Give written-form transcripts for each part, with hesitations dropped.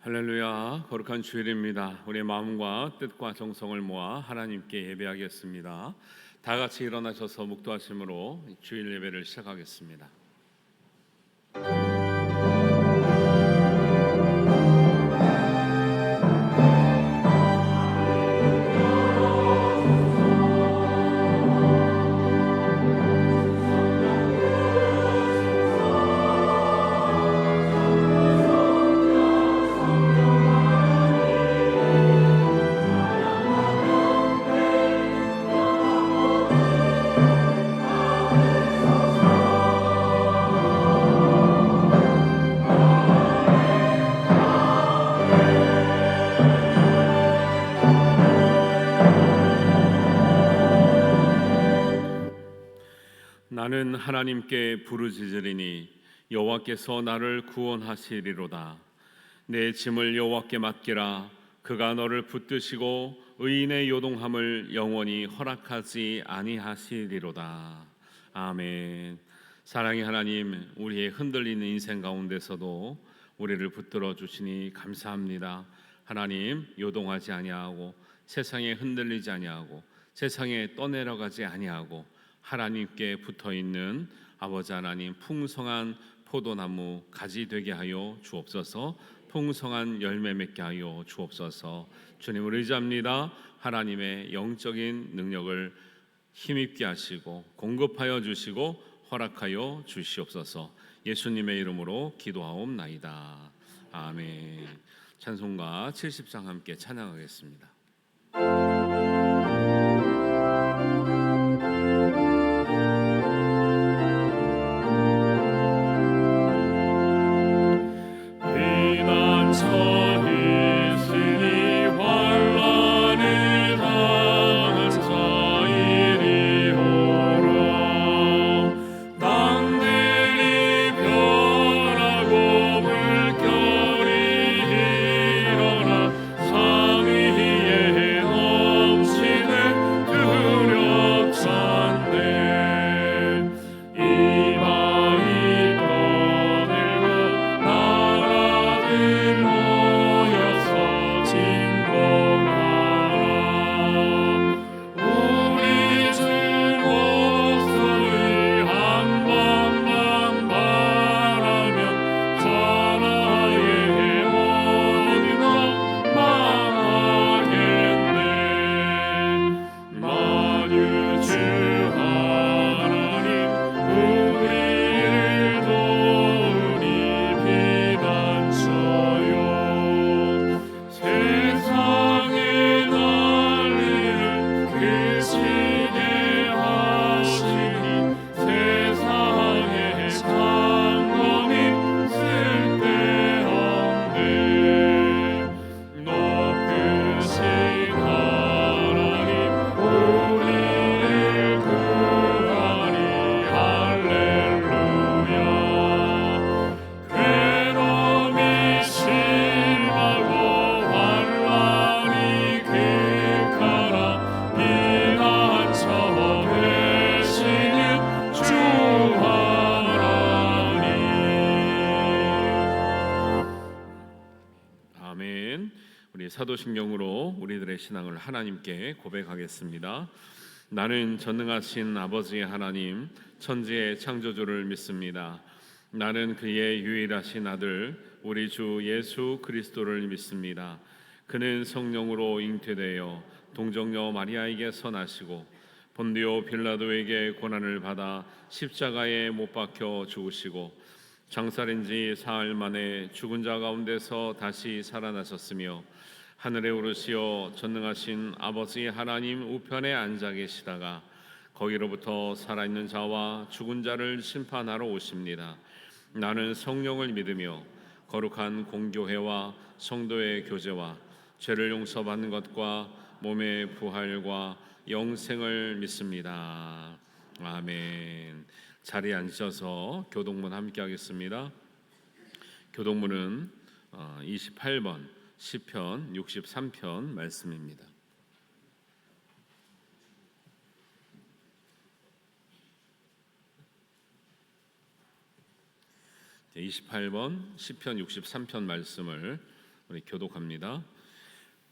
할렐루야, 거룩한 주일입니다. 우리의 마음과 뜻과 정성을 모아 하나님께 예배하겠습니다. 다 같이 일어나셔서 묵도하심으로 주일 예배를 시작하겠습니다. 나는 하나님께 부르짖으리니 여호와께서 나를 구원하시리로다. 내 짐을 여호와께 맡기라. 그가 너를 붙드시고 의인의 요동함을 영원히 허락하지 아니하시리로다. 아멘. 사랑의 하나님, 우리의 흔들리는 인생 가운데서도 우리를 붙들어 주시니 감사합니다. 하나님, 요동하지 아니하고 세상에 흔들리지 아니하고 세상에 떠내려가지 아니하고 하나님께 붙어있는 아버지 하나님, 풍성한 포도나무 가지 되게 하여 주옵소서. 풍성한 열매 맺게 하여 주옵소서. 주님을 의지합니다. 하나님의 영적인 능력을 힘입게 하시고 공급하여 주시고 허락하여 주시옵소서. 예수님의 이름으로 기도하옵나이다. 아멘. 찬송가 70장 함께 찬양하겠습니다. 사도신경으로 우리들의 신앙을 하나님께 고백하겠습니다. 나는 전능하신 아버지의 하나님, 천지의 창조주를 믿습니다. 나는 그의 유일하신 아들 우리 주 예수 그리스도를 믿습니다. 그는 성령으로 잉태되어 동정녀 마리아에게서 나시고 본디오 빌라도에게 고난을 받아 십자가에 못 박혀 죽으시고 장사된 지 사흘 만에 죽은 자 가운데서 다시 살아나셨으며 하늘에 오르시어 전능하신 아버지 하나님 우편에 앉아 계시다가 거기로부터 살아있는 자와 죽은 자를 심판하러 오십니다. 나는 성령을 믿으며 거룩한 공교회와 성도의 교제와 죄를 용서받는 것과 몸의 부활과 영생을 믿습니다. 아멘. 자리에 앉으셔서 교독문 함께 하겠습니다. 교독문은 28번 시편 63편 말씀입니다. 28번 시편 63편 말씀을 우리 교독합니다.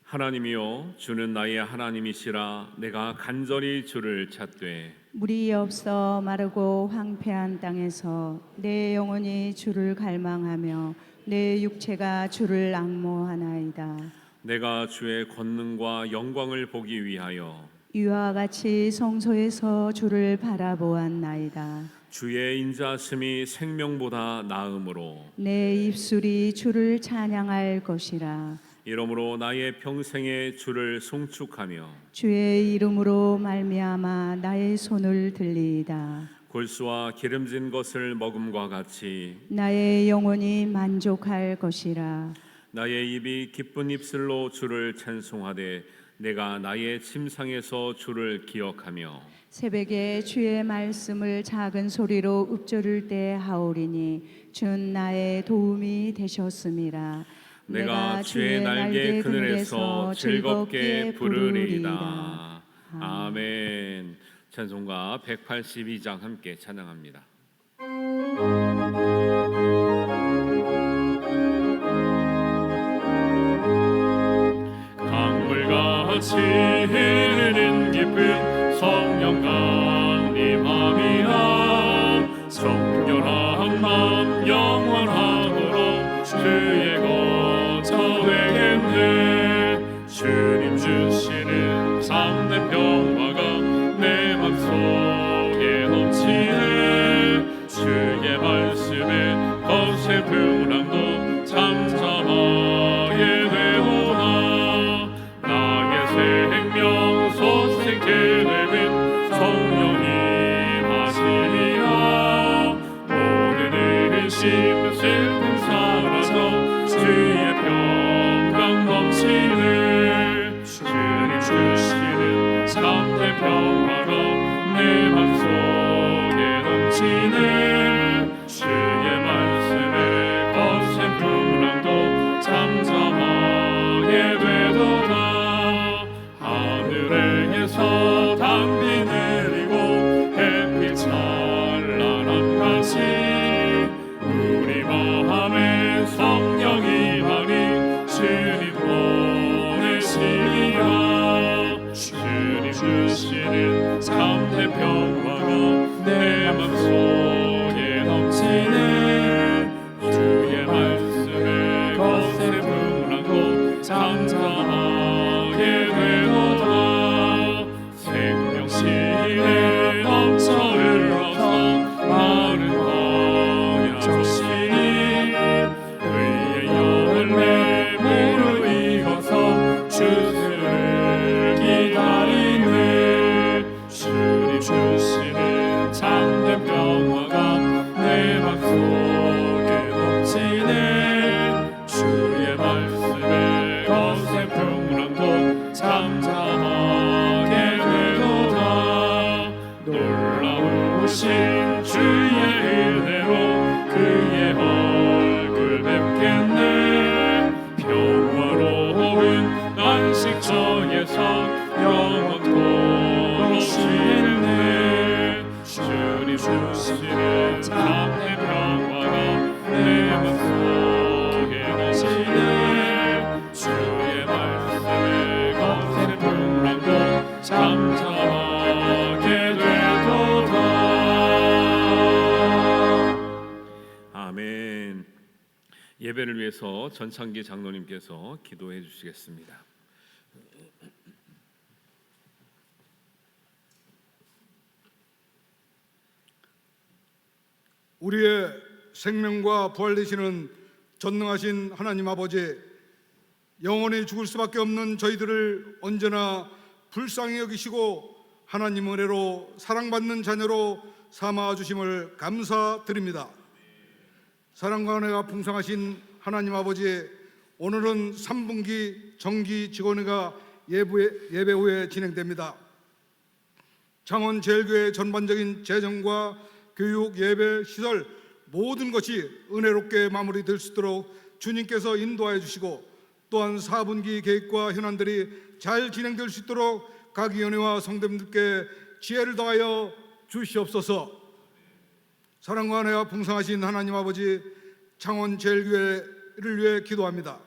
하나님이여, 주는 나의 하나님이시라. 내가 간절히 주를 찾되 물이 없어 마르고 황폐한 땅에서 내 영혼이 주를 갈망하며 내 육체가 주를 앙모하나이다. 내가 주의 권능과 영광을 보기 위하여 이와 같이 성소에서 주를 바라보았나이다. 주의 인자심이 생명보다 나음으로 내 입술이 주를 찬양할 것이라. 이러므로 나의 평생에 주를 송축하며 주의 이름으로 말미암아 나의 손을 들리이다. 골수와 기름진 것을 먹음과 같이 나의 영혼이 만족할 것이라. 나의 입이 기쁜 입술로 주를 찬송하되 내가 나의 침상에서 주를 기억하며 새벽에 주의 말씀을 작은 소리로 읊조릴 때 하오리니 주는 나의 도움이 되셨음이라. 내가 주의 날개 그늘에서 즐겁게 부르리이다. 아멘. 찬송가 182장 함께 찬양합니다. 강물같이 흐르는 깊은 성령 강림함이라. 정결한 마음 영원하도록 주의 거처되겠네. 주님 주시는 참된 평화가 내 맘속에 넘치네. 주의 말씀에 거센 풍랑도 잠잠하게 되오나. 나의 생명 소생케 되는 성령이 하시리라. 모든 의심 슬픔 사라져 주의 평강 넘치네. 주님 주시는 참된 평화가 내 맘속에 넘치네. 주의 말씀에 거센 풍랑도 잠잠하게 되도다. 하늘에서 담비 내리고 햇빛 찬란한 같이 우리 마음에 성령이 하니 주님 보내시리라. 주님 주시는 참된 평화가 내 맘속에 넘치네. 주의 말씀에 거센 풍랑도 잠잠하게 되도다. 생명시에 넘쳐 흘러서 마른 광야 조시니 의의 열매 무르익어서 주를 기다리네. 주님 주시는 참된 평화가 내 맘속에 넘치네. 주의 말씀에 거센 풍랑도 잠잠하게 되도다. 놀라우신 주의 은혜로 그의 얼굴 뵙겠네. 평화로운 안식처에서 영원토록 쉬네. 주님 주시는 참된 평화가 내 맘속에 넘치네. 주의 말씀에 거센 풍랑도 잠잠하게 되도다. 아멘. 예배를 위해서 전창기 장로님께서 기도해 주시겠습니다. 우리의 생명과 부활 되시는 전능하신 하나님 아버지, 영원히 죽을 수밖에 없는 저희들을 언제나 불쌍히 여기시고 하나님 은혜로 사랑받는 자녀로 삼아 주심을 감사드립니다. 사랑과 은혜가 풍성하신 하나님 아버지, 오늘은 3분기 정기 직원회가 예배 후에 진행됩니다. 창원제일교회 전반적인 재정과 교육, 예배, 시설 모든 것이 은혜롭게 마무리될 수 있도록 주님께서 인도하여 주시고, 또한 4분기 계획과 현안들이 잘 진행될 수 있도록 각 위원회와 성도님들께 지혜를 더하여 주시옵소서. 사랑과 은혜가 풍성하신 하나님 아버지, 창원제일교회를 위해 기도합니다.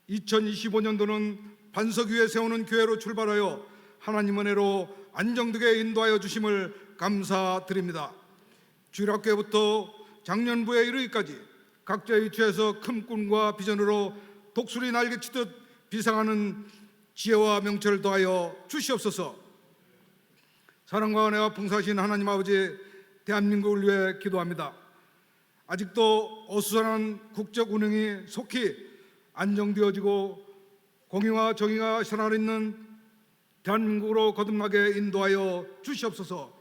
2025년도는 반석 위에 세우는 교회로 출발하여 하나님 은혜로 안정되게 인도하여 주심을 감사드립니다. 주일학교부터 작년부에 이르기까지 각자의 위치에서 큰 꿈과 비전으로 독수리 날개치듯 비상하는 지혜와 명철을 더하여 주시옵소서. 사랑과 은혜와 풍성하신 하나님 아버지, 대한민국을 위해 기도합니다. 아직도 어수선한 국적 운영이 속히 안정되어지고 공의와 정의가 살아있는 대한민국으로 거듭나게 인도하여 주시옵소서.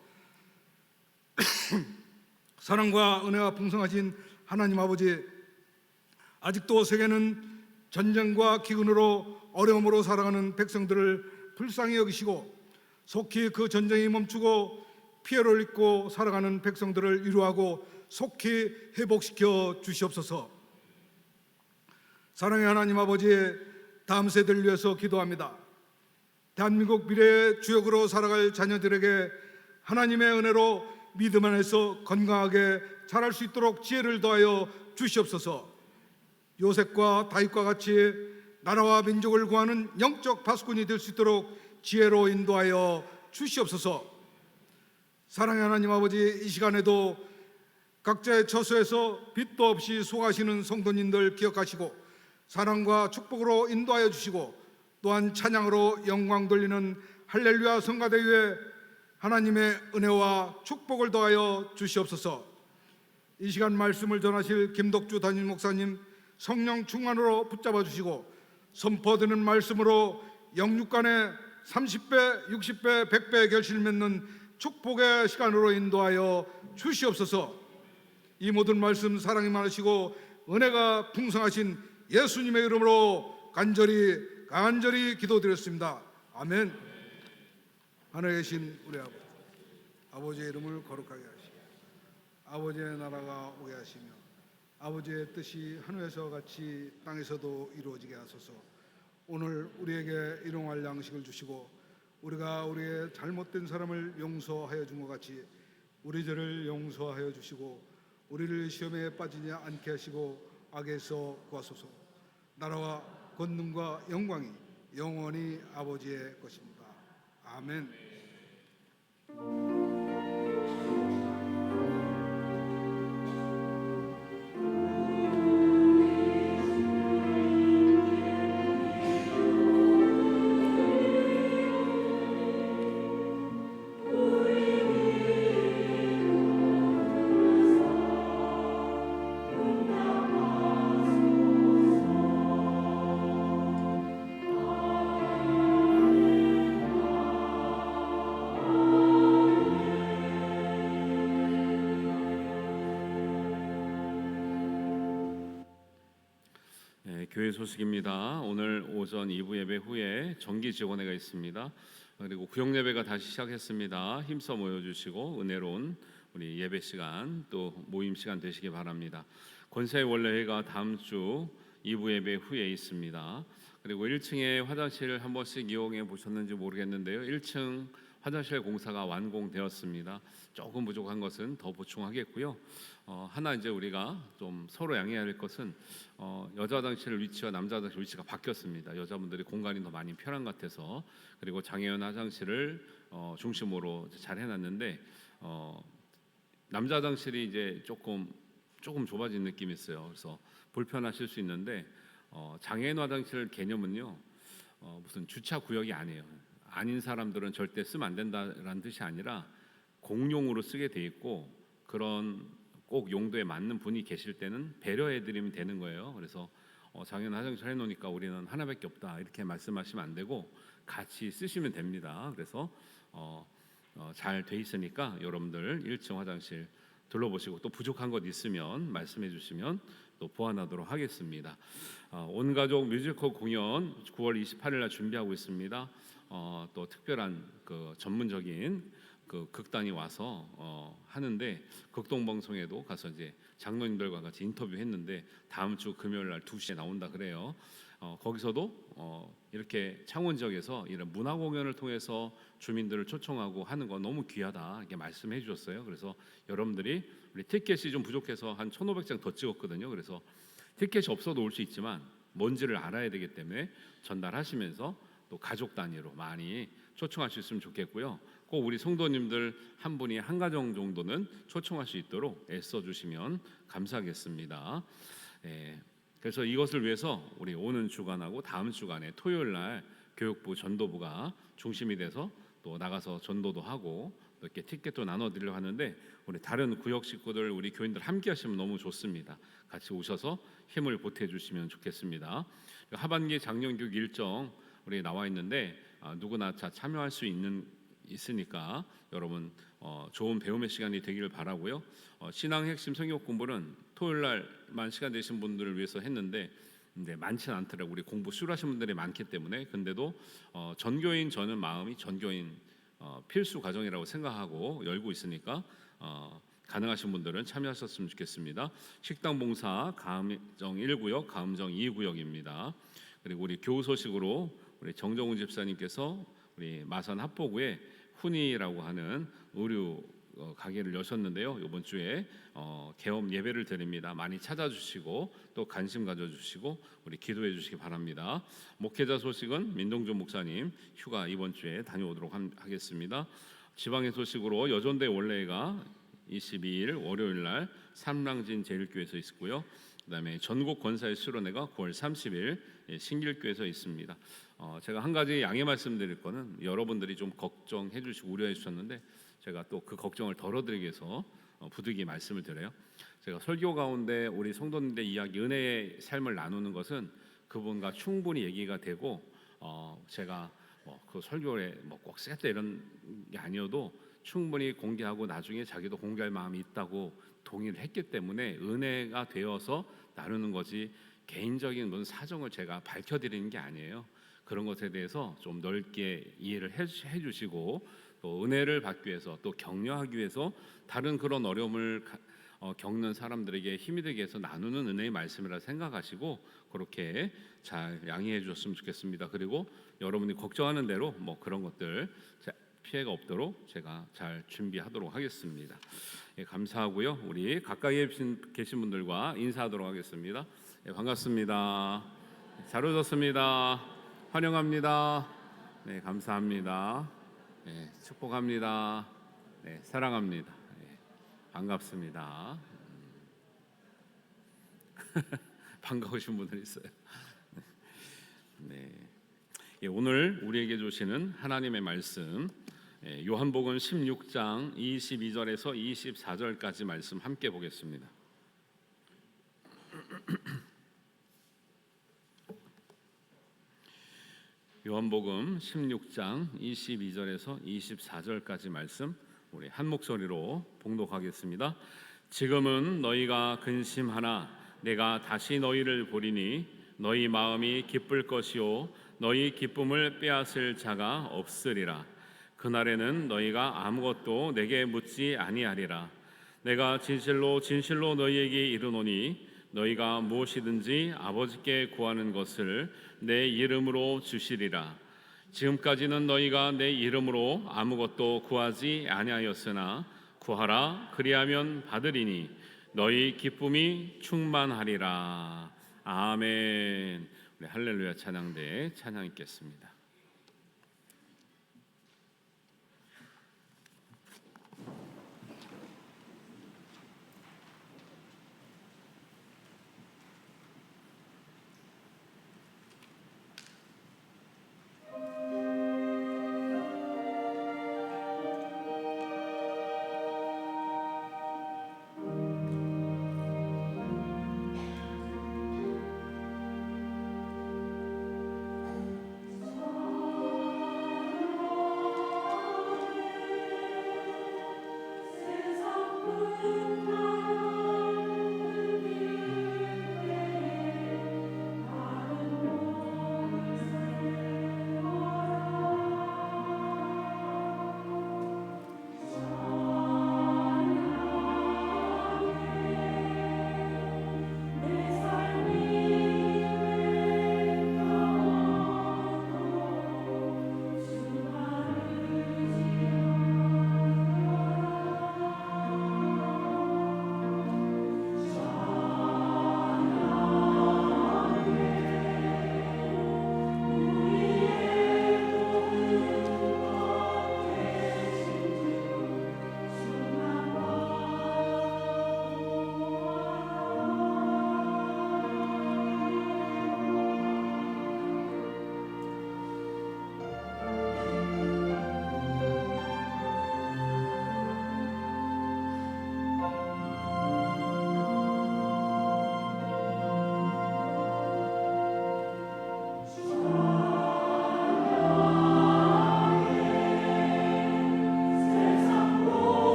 사랑과 은혜와 풍성하신 하나님 아버지, 아직도 세계는 전쟁과 기근으로 어려움으로 살아가는 백성들을 불쌍히 여기시고 속히 그 전쟁이 멈추고 피해를 입고 살아가는 백성들을 위로하고 속히 회복시켜 주시옵소서. 사랑의 하나님 아버지, 다음 세대를 위해서 기도합니다. 대한민국 미래의 주역으로 살아갈 자녀들에게 하나님의 은혜로 믿음 안에서 건강하게 자랄 수 있도록 지혜를 더하여 주시옵소서. 요셉과 다윗과 같이 나라와 민족을 구하는 영적 파수꾼이 될 수 있도록 지혜로 인도하여 주시옵소서. 사랑의 하나님 아버지, 이 시간에도 각자의 처소에서 빛도 없이 수고하시는 성도님들 기억하시고 사랑과 축복으로 인도하여 주시고 또한 찬양으로 영광 돌리는 할렐루야 성가대회에 하나님의 은혜와 축복을 더하여 주시옵소서. 이 시간 말씀을 전하실 김덕주 담임 목사님 성령 충만으로 붙잡아 주시고 선포되는 말씀으로 영육간에 30배, 60배, 100배 결실 맺는 축복의 시간으로 인도하여 주시옵소서. 이 모든 말씀 사랑이 많으시고 은혜가 풍성하신 예수님의 이름으로 간절히 기도드렸습니다. 아멘. 하늘에 계신 우리 아버지, 아버지의 이름을 거룩하게 하시고 아버지의 나라가 오게 하시며 아버지의 뜻이 하늘에서 같이 땅에서도 이루어지게 하소서. 오늘 우리에게 일용할 양식을 주시고 우리가 우리의 잘못된 사람을 용서하여 준 것 같이 우리 죄를 용서하여 주시고 우리를 시험에 빠지지 않게 하시고 악에서 구하소서. 나라와 권능과 영광이 영원히 아버지의 것입니다. 아멘. 교회 소식입니다. 오늘 오전 2부 예배 후에 정기 직원회가 있습니다. 그리고 구역 예배가 다시 시작했습니다. 힘써 모여주시고 은혜로운 우리 예배 시간 또 모임 시간 되시기 바랍니다. 권사의 원래회가 다음 주 2부 예배 후에 있습니다. 그리고 1층에 화장실 한 번씩 이용해 보셨는지 모르겠는데요. 1층 화장실 공사가 완공되었습니다. 조금 부족한 것은 더 보충하겠고요. 하나 이제 우리가 좀 서로 양해해야 할 것은 여자 화장실 위치와 남자 화장실 위치가 바뀌었습니다. 여자분들이 공간이 더 많이 편한 것 같아서. 그리고 장애인 화장실을 중심으로 잘 해놨는데 남자 화장실이 이제 조금 좁아진 느낌이 있어요. 그래서 불편하실 수 있는데 장애인 화장실 개념은요 무슨 주차 구역이 아니에요. 아닌 사람들은 절대 쓰면 안 된다라는 뜻이 아니라 공용으로 쓰게 돼 있고 그런 꼭 용도에 맞는 분이 계실 때는 배려해드리면 되는 거예요. 그래서 장애인 화장실 해놓으니까 우리는 하나밖에 없다 이렇게 말씀하시면 안 되고 같이 쓰시면 됩니다. 그래서 잘 돼 있으니까 여러분들 1층 화장실 둘러보시고 또 부족한 것 있으면 말씀해 주시면 또 보완하도록 하겠습니다. 온 가족 뮤지컬 공연 9월 28일 날 준비하고 있습니다. 또 특별한 그 전문적인 그 극단이 와서 하는데 극동방송에도 가서 이제 장로님들과 같이 인터뷰했는데 다음 주 금요일 날 2시에 나온다 그래요. 거기서도 이렇게 창원 지역에서 이런 문화 공연을 통해서 주민들을 초청하고 하는 건 너무 귀하다 이렇게 말씀해 주셨어요. 그래서 여러분들이 우리 티켓이 좀 부족해서 한 1,500장 더 찍었거든요. 그래서 티켓이 없어도 올 수 있지만 뭔지를 알아야 되기 때문에 전달하시면서 또 가족 단위로 많이 초청할 수 있으면 좋겠고요. 꼭 우리 성도님들 한 분이 한 가정 정도는 초청할 수 있도록 애써주시면 감사하겠습니다. 그래서 이것을 위해서 우리 오는 주간하고 다음 주간에 토요일 날 교육부 전도부가 중심이 돼서 또 나가서 전도도 하고 또 이렇게 티켓도 나눠드리려고 하는데 우리 다른 구역 식구들 우리 교인들 함께 하시면 너무 좋습니다. 같이 오셔서 힘을 보태주시면 좋겠습니다. 하반기 작년교육 일정 우리 나와 있는데 누구나 참여할 수 있으니까 여러분 좋은 배움의 시간이 되기를 바라고요. 신앙 핵심 성경 공부는 토요일 날만 시간 되신 분들을 위해서 했는데 근데 많지는 않더라고요. 우리 공부 수료하신 분들이 많기 때문에. 근데도 전교인 저는 마음이 전교인 필수 과정이라고 생각하고 열고 있으니까 가능하신 분들은 참여하셨으면 좋겠습니다. 식당 봉사 가음정 1구역, 가음정 2구역입니다. 그리고 우리 교우 소식으로 우리 정정훈 집사님께서 우리 마산 합포구에 훈이라고 하는 의류 가게를 여셨는데요. 이번 주에 개업 예배를 드립니다. 많이 찾아주시고 또 관심 가져주시고 우리 기도해 주시기 바랍니다. 목회자 소식은 민동준 목사님 휴가 이번 주에 다녀오도록 하겠습니다. 지방의 소식으로 여전대 원래가 22일 월요일 날 삼랑진 제일교회에서 있고요. 그다음에 전국 권사의 수련회가 9월 30일 신길교회에서 있습니다. 제가 한 가지 양해 말씀드릴 거는 여러분들이 좀 걱정해 주시고 우려해 주셨는데 제가 또 그 걱정을 덜어드리기 위해서 부득이 말씀을 드려요. 제가 설교 가운데 우리 성도님들의 이야기, 은혜의 삶을 나누는 것은 그분과 충분히 얘기가 되고 제가 그 설교에 꼭 세다 이런 게 아니어도 충분히 공개하고 나중에 자기도 공개할 마음이 있다고 동의를 했기 때문에 은혜가 되어서 나누는 거지 개인적인 무슨 사정을 제가 밝혀드리는 게 아니에요. 그런 것에 대해서 좀 넓게 이해를 해주시고 또 은혜를 받기 위해서 또 격려하기 위해서 다른 그런 어려움을 겪는 사람들에게 힘이 되기 위해서 나누는 은혜의 말씀이라 생각하시고 그렇게 잘 양해해 주셨으면 좋겠습니다. 그리고 여러분이 걱정하는 대로 그런 것들 피해가 없도록 제가 잘 준비하도록 하겠습니다. 감사하고요. 우리 가까이에 계신 분들과 인사하도록 하겠습니다. 반갑습니다. 잘 오셨습니다. 환영합니다. 네, 감사합니다. 네, 축복합니다. 네, 사랑합니다. 네, 반갑습니다. 반가우신 분들 있어요. 네, 오늘 우리에게 주시는 하나님의 말씀 요한복음 16장 22절에서 24절까지 말씀 함께 보겠습니다. 요한복음 16장 22절에서 24절까지 말씀 우리 한 목소리로 봉독하겠습니다. 지금은 너희가 근심하나 내가 다시 너희를 보리니 너희 마음이 기쁠 것이요 너희 기쁨을 빼앗을 자가 없으리라. 그날에는 너희가 아무것도 내게 묻지 아니하리라. 내가 진실로 진실로 너희에게 이르노니 너희가 무엇이든지 아버지께 구하는 것을 내 이름으로 주시리라. 지금까지는 너희가 내 이름으로 아무것도 구하지 아니하였으나 구하라 그리하면 받으리니 너희 기쁨이 충만하리라. 아멘. 우리 할렐루야 찬양대 찬양 있겠습니다.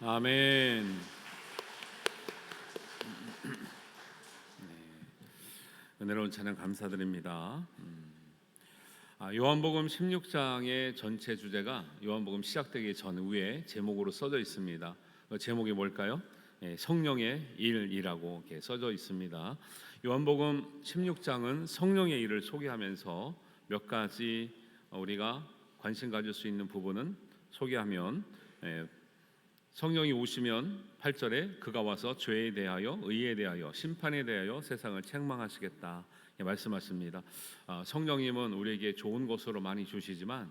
아멘. 은혜로운 찬양 감사드립니다. 요한복음 16장의 전체 주제가 요한복음 시작되기 전후에 제목으로 써져 있습니다. 그 제목이 뭘까요? 성령의 일이라고 이렇게 써져 있습니다. 요한복음 16장은 성령의 일을 소개하면서 몇 가지 우리가 관심 가질 수 있는 부분은 소개하면, 성령이 오시면 8절에 그가 와서 죄에 대하여 의에 대하여 심판에 대하여 세상을 책망하시겠다 말씀하십니다. 성령님은 우리에게 좋은 것으로 많이 주시지만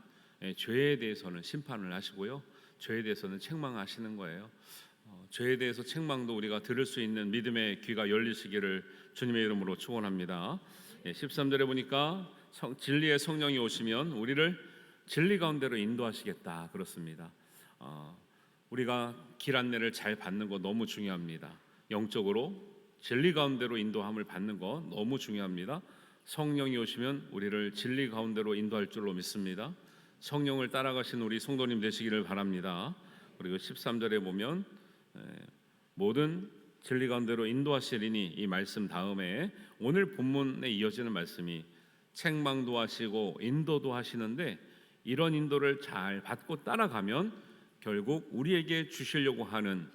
죄에 대해서는 심판을 하시고요, 죄에 대해서는 책망하시는 거예요. 죄에 대해서 책망도 우리가 들을 수 있는 믿음의 귀가 열리시기를 주님의 이름으로 축원합니다. 13절에 보니까 진리의 성령이 오시면 우리를 진리 가운데로 인도하시겠다 그렇습니다. 우리가 길 안내를 잘 받는 거 너무 중요합니다. 영적으로 진리 가운데로 인도함을 받는 거 너무 중요합니다. 성령이 오시면 우리를 진리 가운데로 인도할 줄로 믿습니다. 성령을 따라가신 우리 성도님 되시기를 바랍니다. 그리고 13절에 보면 모든 진리 가운데로 인도하시리니, 이 말씀 다음에 오늘 본문에 이어지는 말씀이 책망도 하시고 인도도 하시는데, 이런 인도를 잘 받고 따라가면 결국 우리에게 주시려고 하는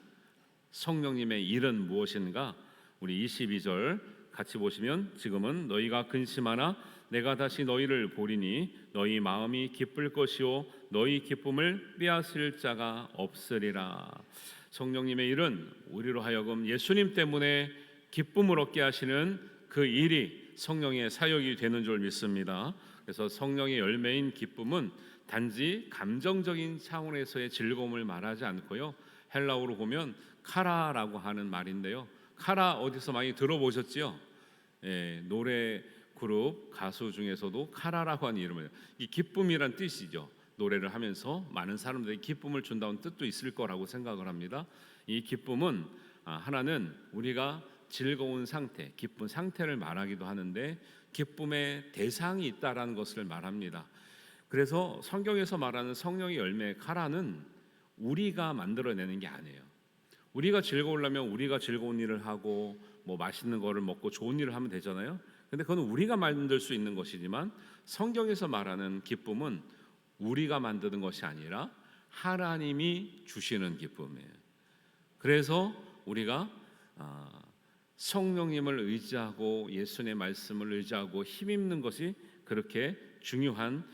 성령님의 일은 무엇인가? 우리 22절 같이 보시면, 지금은 너희가 근심하나 내가 다시 너희를 보리니 너희 마음이 기쁠 것이요 너희 기쁨을 빼앗을 자가 없으리라. 성령님의 일은 우리로 하여금 예수님 때문에 기쁨을 얻게 하시는 그 일이 성령의 사역이 되는 줄 믿습니다. 그래서 성령의 열매인 기쁨은 단지 감정적인 차원에서의 즐거움을 말하지 않고요, 헬라어로 보면 카라라고 하는 말인데요, 카라 어디서 많이 들어보셨지요? 노래 그룹 가수 중에서도 카라라고 하는 이름이에요. 이 기쁨이란 뜻이죠. 노래를 하면서 많은 사람들이 기쁨을 준다는 뜻도 있을 거라고 생각을 합니다. 이 기쁨은 하나는 우리가 즐거운 상태, 기쁜 상태를 말하기도 하는데, 기쁨의 대상이 있다라는 것을 말합니다. 그래서 성경에서 말하는 성령의 열매 카라는 우리가 만들어내는 게 아니에요. 우리가 즐거우려면 우리가 즐거운 일을 하고 뭐 맛있는 거를 먹고 좋은 일을 하면 되잖아요. 근데 그건 우리가 만들 수 있는 것이지만, 성경에서 말하는 기쁨은 우리가 만드는 것이 아니라 하나님이 주시는 기쁨이에요. 그래서 우리가 성령님을 의지하고 예수님의 말씀을 의지하고 힘입는 것이 그렇게 중요한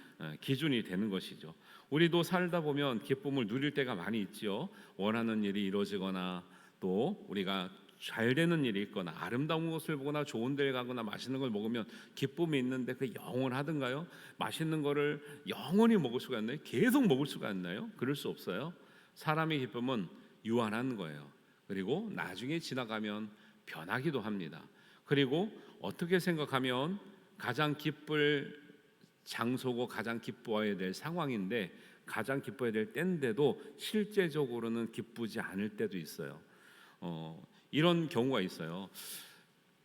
기준이 되는 것이죠. 우리도 살다 보면 기쁨을 누릴 때가 많이 있지요. 원하는 일이 이루어지거나, 또 우리가 잘 되는 일이 있거나, 아름다운 것을 보거나, 좋은 데를 가거나, 맛있는 걸 먹으면 기쁨이 있는데 그게 영원하든가요? 맛있는 거를 영원히 먹을 수가 있나요? 계속 먹을 수가 있나요? 그럴 수 없어요. 사람의 기쁨은 유한한 거예요. 그리고 나중에 지나가면 변하기도 합니다. 그리고 어떻게 생각하면 가장 기쁠 장소고 가장 기뻐해야 될 상황인데, 가장 기뻐해야 될 때인데도 실제적으로는 기쁘지 않을 때도 있어요. 이런 경우가 있어요.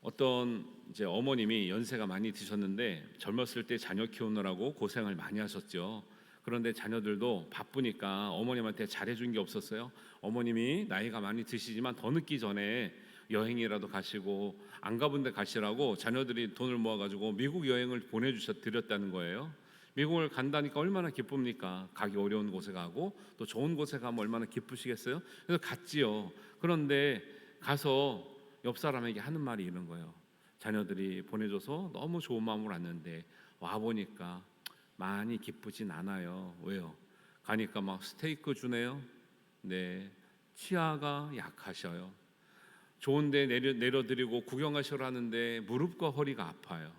어떤 이제 어머님이 연세가 많이 드셨는데 젊었을 때 자녀 키우느라고 고생을 많이 하셨죠. 그런데 자녀들도 바쁘니까 어머님한테 잘해준 게 없었어요. 어머님이 나이가 많이 드시지만 더 늦기 전에 여행이라도 가시고, 안 가본 데 가시라고 자녀들이 돈을 모아가지고 미국 여행을 보내드렸다는 거예요. 미국을 간다니까 얼마나 기쁩니까? 가기 어려운 곳에 가고 또 좋은 곳에 가면 얼마나 기쁘시겠어요? 그래서 갔지요. 그런데 가서 옆 사람에게 하는 말이 이런 거예요. 자녀들이 보내줘서 너무 좋은 마음으로 왔는데 와보니까 많이 기쁘진 않아요. 왜요? 가니까 막 스테이크 주네요. 네, 치아가 약하셔요. 좋은데 내려드리고 구경하시러 하는데 무릎과 허리가 아파요.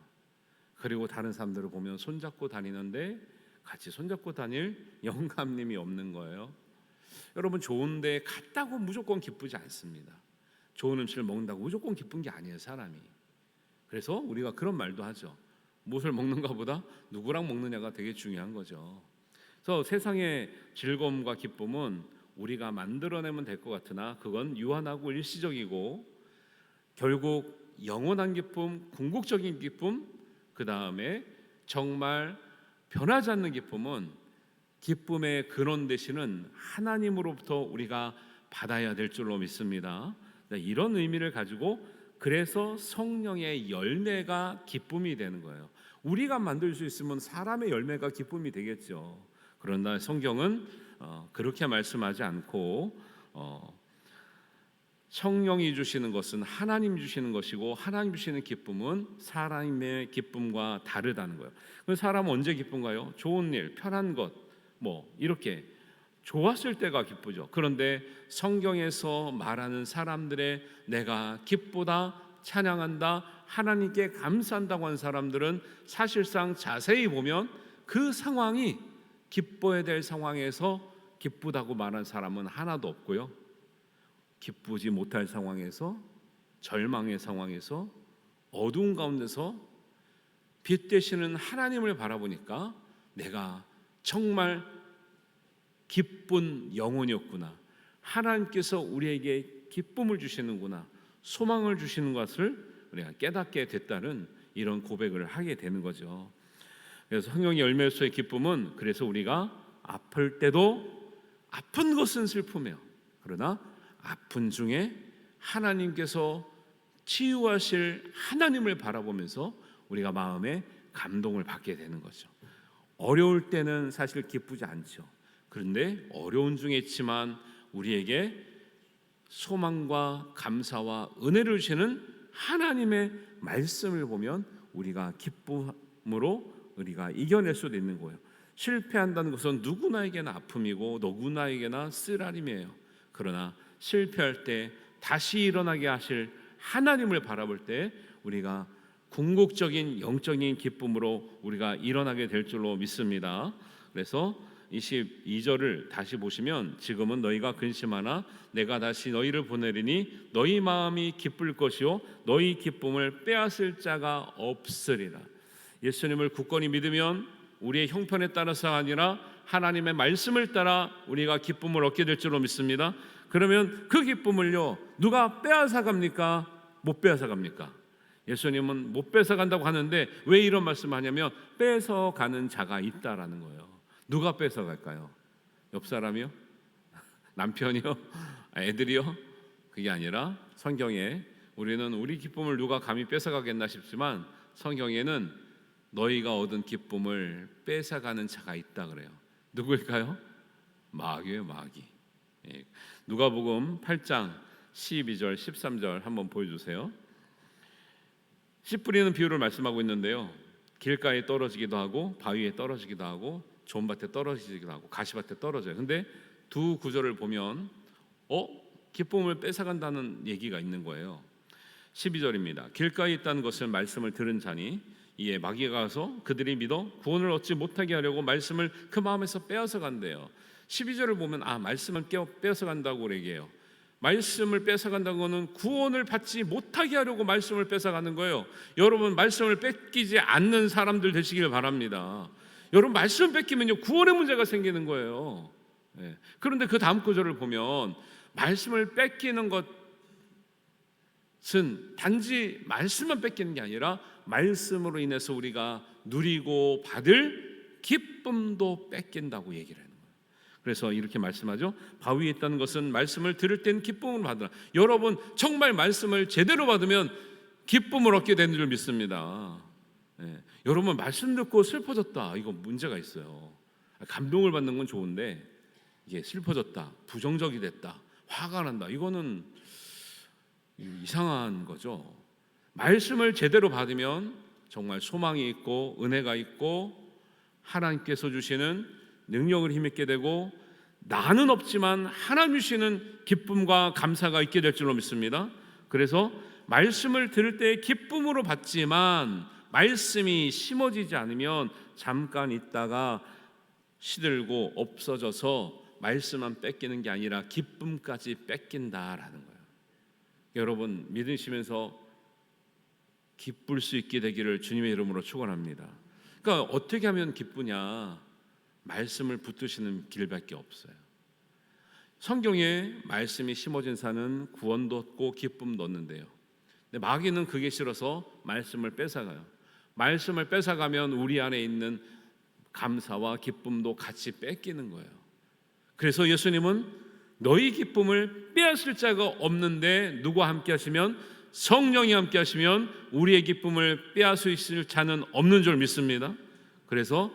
그리고 다른 사람들을 보면 손잡고 다니는데 같이 손잡고 다닐 영감님이 없는 거예요. 여러분, 좋은데 갔다고 무조건 기쁘지 않습니다. 좋은 음식을 먹는다고 무조건 기쁜 게 아니에요, 사람이. 그래서 우리가 그런 말도 하죠. 무엇을 먹는가 보다 누구랑 먹느냐가 되게 중요한 거죠. 그래서 세상의 즐거움과 기쁨은 우리가 만들어내면 될 것 같으나 그건 유한하고 일시적이고, 결국 영원한 기쁨, 궁극적인 기쁨, 그 다음에 정말 변하지 않는 기쁨은, 기쁨의 근원 되시는 하나님으로부터 우리가 받아야 될 줄로 믿습니다. 이런 의미를 가지고 그래서 성령의 열매가 기쁨이 되는 거예요. 우리가 만들 수 있으면 사람의 열매가 기쁨이 되겠죠. 그러나 성경은 그렇게 말씀하지 않고 성령이 주시는 것은 하나님 주시는 것이고 하나님 주시는 기쁨은 사람의 기쁨과 다르다는 거예요. 그 사람은 언제 기쁜가요? 좋은 일, 편한 것, 뭐 이렇게 좋았을 때가 기쁘죠. 그런데 성경에서 말하는 사람들의 내가 기쁘다, 찬양한다, 하나님께 감사한다고 하는 사람들은 사실상 자세히 보면 그 상황이 기뻐야 될 상황에서 기쁘다고 말한 사람은 하나도 없고요. 기쁘지 못할 상황에서, 절망의 상황에서, 어두운 가운데서 빛 되시는 하나님을 바라보니까 내가 정말 기쁜 영혼이었구나, 하나님께서 우리에게 기쁨을 주시는구나, 소망을 주시는 것을 우리가 깨닫게 됐다는 이런 고백을 하게 되는 거죠. 그래서 성령의 열매로서의 기쁨은, 그래서 우리가 아플 때도 아픈 것은 슬픔이에요. 그러나 아픈 중에 하나님께서 치유하실 하나님을 바라보면서 우리가 마음에 감동을 받게 되는 거죠. 어려울 때는 사실 기쁘지 않죠. 그런데 어려운 중에 있지만 우리에게 소망과 감사와 은혜를 주시는 하나님의 말씀을 보면 우리가 기쁨으로 우리가 이겨낼 수도 있는 거예요. 실패한다는 것은 누구나에게나 아픔이고 누구나에게나 쓰라림이에요. 그러나 실패할 때 다시 일어나게 하실 하나님을 바라볼 때 우리가 궁극적인 영적인 기쁨으로 우리가 일어나게 될 줄로 믿습니다. 그래서 22절을 다시 보시면, 지금은 너희가 근심하나 내가 다시 너희를 보내리니 너희 마음이 기쁠 것이요 너희 기쁨을 빼앗을 자가 없으리라. 예수님을 굳건히 믿으면 우리의 형편에 따라서 아니라 하나님의 말씀을 따라 우리가 기쁨을 얻게 될 줄로 믿습니다. 그러면 그 기쁨을요 누가 빼앗아 갑니까? 못 빼앗아 갑니까? 예수님은 못 뺏어 간다고 하는데 왜 이런 말씀하냐면 뺏어 가는 자가 있다라는 거예요. 누가 뺏어 갈까요? 옆 사람이요? 남편이요? 애들이요? 그게 아니라 성경에 우리는 우리 기쁨을 누가 감히 뺏어 가겠나 싶지만 성경에는 너희가 얻은 기쁨을 뺏어 가는 자가 있다 그래요. 누구일까요? 마귀예요, 마귀. 누가복음 8장 12절 13절 한번 보여주세요. 씨 뿌리는 비유를 말씀하고 있는데요, 길가에 떨어지기도 하고 바위에 떨어지기도 하고 좋은 밭에 떨어지기도 하고 가시밭에 떨어져요. 근데 두 구절을 보면 기쁨을 뺏어간다는 얘기가 있는 거예요. 12절입니다. 길가에 있다는 것을 말씀을 들은 자니 이에 마귀가 가서 그들이 믿어 구원을 얻지 못하게 하려고 말씀을 그 마음에서 빼앗아 간대요. 12절을 보면 말씀을 빼앗아 간다고 얘기해요. 말씀을 뺏어간다는 것은 구원을 받지 못하게 하려고 말씀을 뺏어가는 거예요. 여러분, 말씀을 뺏기지 않는 사람들 되시길 바랍니다. 여러분, 말씀 뺏기면요 구원의 문제가 생기는 거예요. 그런데 그 다음 구절을 보면 말씀을 뺏기는 것은 단지 말씀만 뺏기는 게 아니라 말씀으로 인해서 우리가 누리고 받을 기쁨도 뺏긴다고 얘기를 해요. 그래서 이렇게 말씀하죠. 바위에 있다는 것은 말씀을 들을 땐 기쁨을 받으라. 여러분, 정말 말씀을 제대로 받으면 기쁨을 얻게 되는 줄 믿습니다. 여러분, 말씀 듣고 슬퍼졌다, 이거 문제가 있어요. 감동을 받는 건 좋은데 이게 슬퍼졌다, 부정적이 됐다, 화가 난다, 이거는 이상한 거죠. 말씀을 제대로 받으면 정말 소망이 있고 은혜가 있고 하나님께서 주시는 능력을 힘있게 되고 나는 없지만 하나님 주시는 기쁨과 감사가 있게 될 줄로 믿습니다. 그래서 말씀을 들을 때 기쁨으로 받지만 말씀이 심어지지 않으면 잠깐 있다가 시들고 없어져서 말씀만 뺏기는 게 아니라 기쁨까지 뺏긴다라는 거예요. 여러분, 믿으시면서 기쁠 수 있게 되기를 주님의 이름으로 축원합니다. 그러니까 어떻게 하면 기쁘냐? 말씀을 붙드시는 길밖에 없어요. 성경에 말씀이 심어진 산은 구원도 얻고 기쁨도 얻는데요. 근데 마귀는 그게 싫어서 말씀을 뺏어가요. 말씀을 뺏어가면 우리 안에 있는 감사와 기쁨도 같이 뺏기는 거예요. 그래서 예수님은 너희 기쁨을 빼앗을 자가 없는데 누구와 함께 하시면? 성령이 함께 하시면 우리의 기쁨을 빼앗으실 자는 없는 줄 믿습니다. 그래서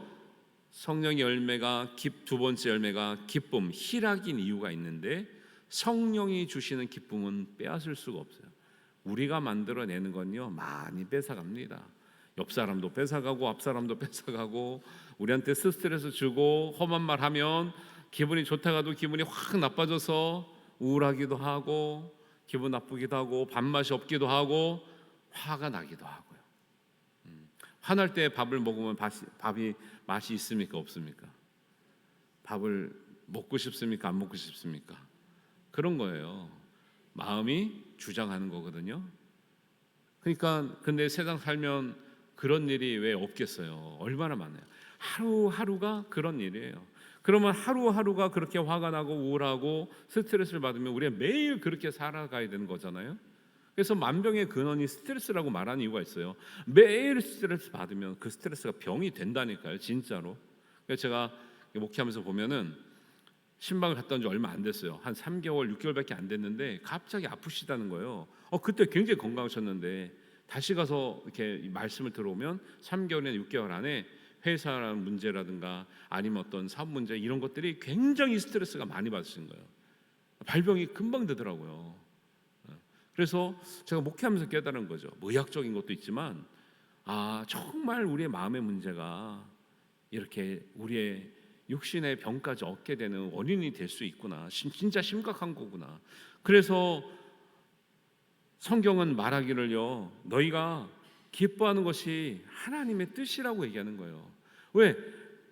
성령의 열매가 두 번째 열매가 기쁨, 희락인 이유가 있는데 성령이 주시는 기쁨은 빼앗을 수가 없어요. 우리가 만들어내는 건요 많이 뺏어갑니다. 옆 사람도 뺏어가고 앞 사람도 뺏어가고 우리한테 스트레스 주고 험한 말 하면 기분이 좋다가도 기분이 확 나빠져서 우울하기도 하고 기분 나쁘기도 하고 밥맛이 없기도 하고 화가 나기도 하고요. 화날 때 밥을 먹으면 밥이 맛이 있습니까 없습니까? 밥을 먹고 싶습니까 안 먹고 싶습니까? 그런 거예요. 마음이 주장하는 거거든요. 그러니까 근데 세상 살면 그런 일이 왜 없겠어요? 얼마나 많아요. 하루하루가 그런 일이에요. 그러면 하루하루가 그렇게 화가 나고 우울하고 스트레스를 받으면 우리가 매일 그렇게 살아가야 되는 거잖아요. 그래서 만병의 근원이 스트레스라고 말하는 이유가 있어요. 매일 스트레스 받으면 그 스트레스가 병이 된다니까요, 진짜로. 그래서 제가 목회하면서 보면은 신방을 갔다 온 지 얼마 안 됐어요. 한 3개월, 6개월밖에 안 됐는데 갑자기 아프시다는 거예요. 그때 굉장히 건강하셨는데 다시 가서 이렇게 말씀을 들어오면 3개월이나 6개월 안에 회사 문제라든가 아니면 어떤 사업 문제 이런 것들이 굉장히 스트레스가 많이 받으신 거예요. 발병이 금방 되더라고요. 그래서 제가 목회하면서 깨달은 거죠. 의학적인 것도 있지만 정말 우리의 마음의 문제가 이렇게 우리의 육신의 병까지 얻게 되는 원인이 될 수 있구나. 진짜 심각한 거구나. 그래서 성경은 말하기를요, 너희가 기뻐하는 것이 하나님의 뜻이라고 얘기하는 거예요. 왜?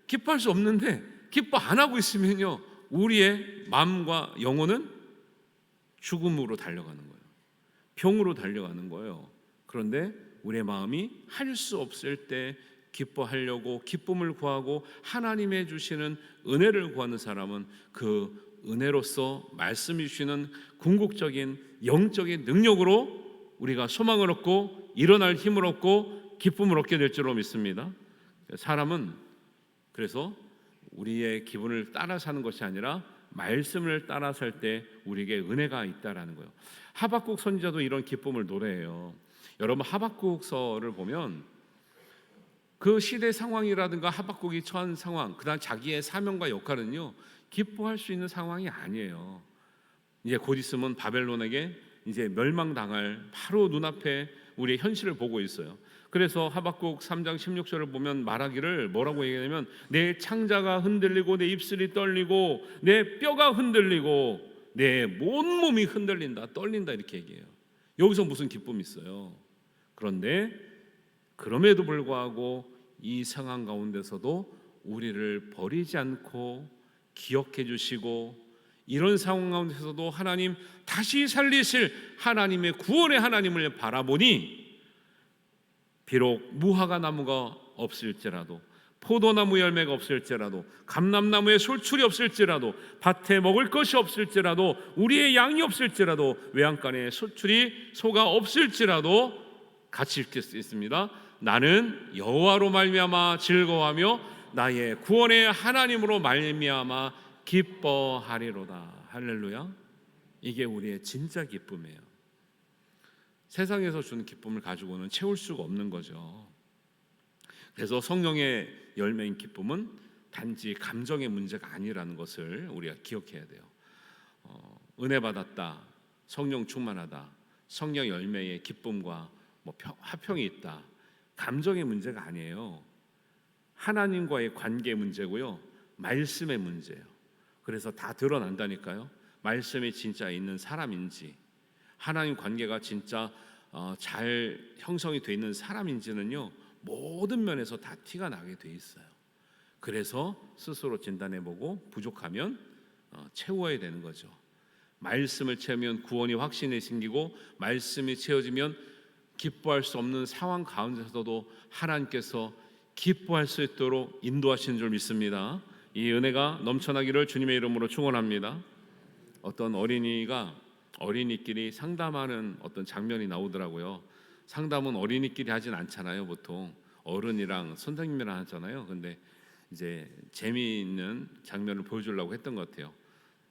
기뻐할 수 없는데 기뻐 안 하고 있으면요 우리의 마음과 영혼은 죽음으로 달려가는 거예요. 병으로 달려가는 거예요. 그런데 우리의 마음이 할 수 없을 때 기뻐하려고 기쁨을 구하고 하나님의 주시는 은혜를 구하는 사람은 그 은혜로서 말씀이 주시는 궁극적인 영적인 능력으로 우리가 소망을 얻고 일어날 힘을 얻고 기쁨을 얻게 될 줄로 믿습니다. 사람은 그래서 우리의 기분을 따라 사는 것이 아니라 말씀을 따라 살 때 우리에게 은혜가 있다라는 거예요. 하박국 선지자도 이런 기쁨을 노래해요. 여러분 하박국서를 보면 그 시대 상황이라든가 하박국이 처한 상황, 그다음 자기의 사명과 역할은요 기뻐할 수 있는 상황이 아니에요. 이제 곧 있으면 바벨론에게 이제 멸망당할 바로 눈앞에 우리의 현실을 보고 있어요. 그래서 하박국 3장 16절을 보면 말하기를 뭐라고 얘기하냐면 내 창자가 흔들리고 내 입술이 떨리고 내 뼈가 흔들리고 내 온몸이 흔들린다 떨린다 이렇게 얘기해요. 여기서 무슨 기쁨이 있어요? 그런데 그럼에도 불구하고 이 상황 가운데서도 우리를 버리지 않고 기억해 주시고 이런 상황 가운데서도 하나님 다시 살리실 하나님의 구원의 하나님을 바라보니 비록 무화과 나무가 없을지라도 포도나무 열매가 없을지라도 감람나무에 솔출이 없을지라도 밭에 먹을 것이 없을지라도 우리의 양이 없을지라도 외양간에 소가 없을지라도 같이 읽을 수 있습니다. 나는 여호와로 말미암아 즐거워하며 나의 구원의 하나님으로 말미암아 기뻐하리로다. 할렐루야. 이게 우리의 진짜 기쁨이에요. 세상에서 주는 기쁨을 가지고는 채울 수가 없는 거죠. 그래서 성령의 열매인 기쁨은 단지 감정의 문제가 아니라는 것을 우리가 기억해야 돼요. 은혜 받았다, 성령 충만하다, 성령 열매의 기쁨과 화평이 있다. 감정의 문제가 아니에요. 하나님과의 관계 문제고요. 말씀의 문제예요. 그래서 다 드러난다니까요. 말씀이 진짜 있는 사람인지 하나님 관계가 진짜 잘 형성이 되어 있는 사람인지는요. 모든 면에서 다 티가 나게 돼 있어요. 그래서 스스로 진단해보고 부족하면 채워야 되는 거죠. 말씀을 채우면 구원이 확신이 생기고 말씀이 채워지면 기뻐할 수 없는 상황 가운데서도 하나님께서 기뻐할 수 있도록 인도하시는 줄 믿습니다. 이 은혜가 넘쳐나기를 주님의 이름으로 축원합니다. 어떤 어린이끼리 상담하는 어떤 장면이 나오더라고요. 상담은 어린이끼리 하진 않잖아요. 보통 어른이랑 선생님이랑 하잖아요. 근데 이제 재미있는 장면을 보여주려고 했던 것 같아요.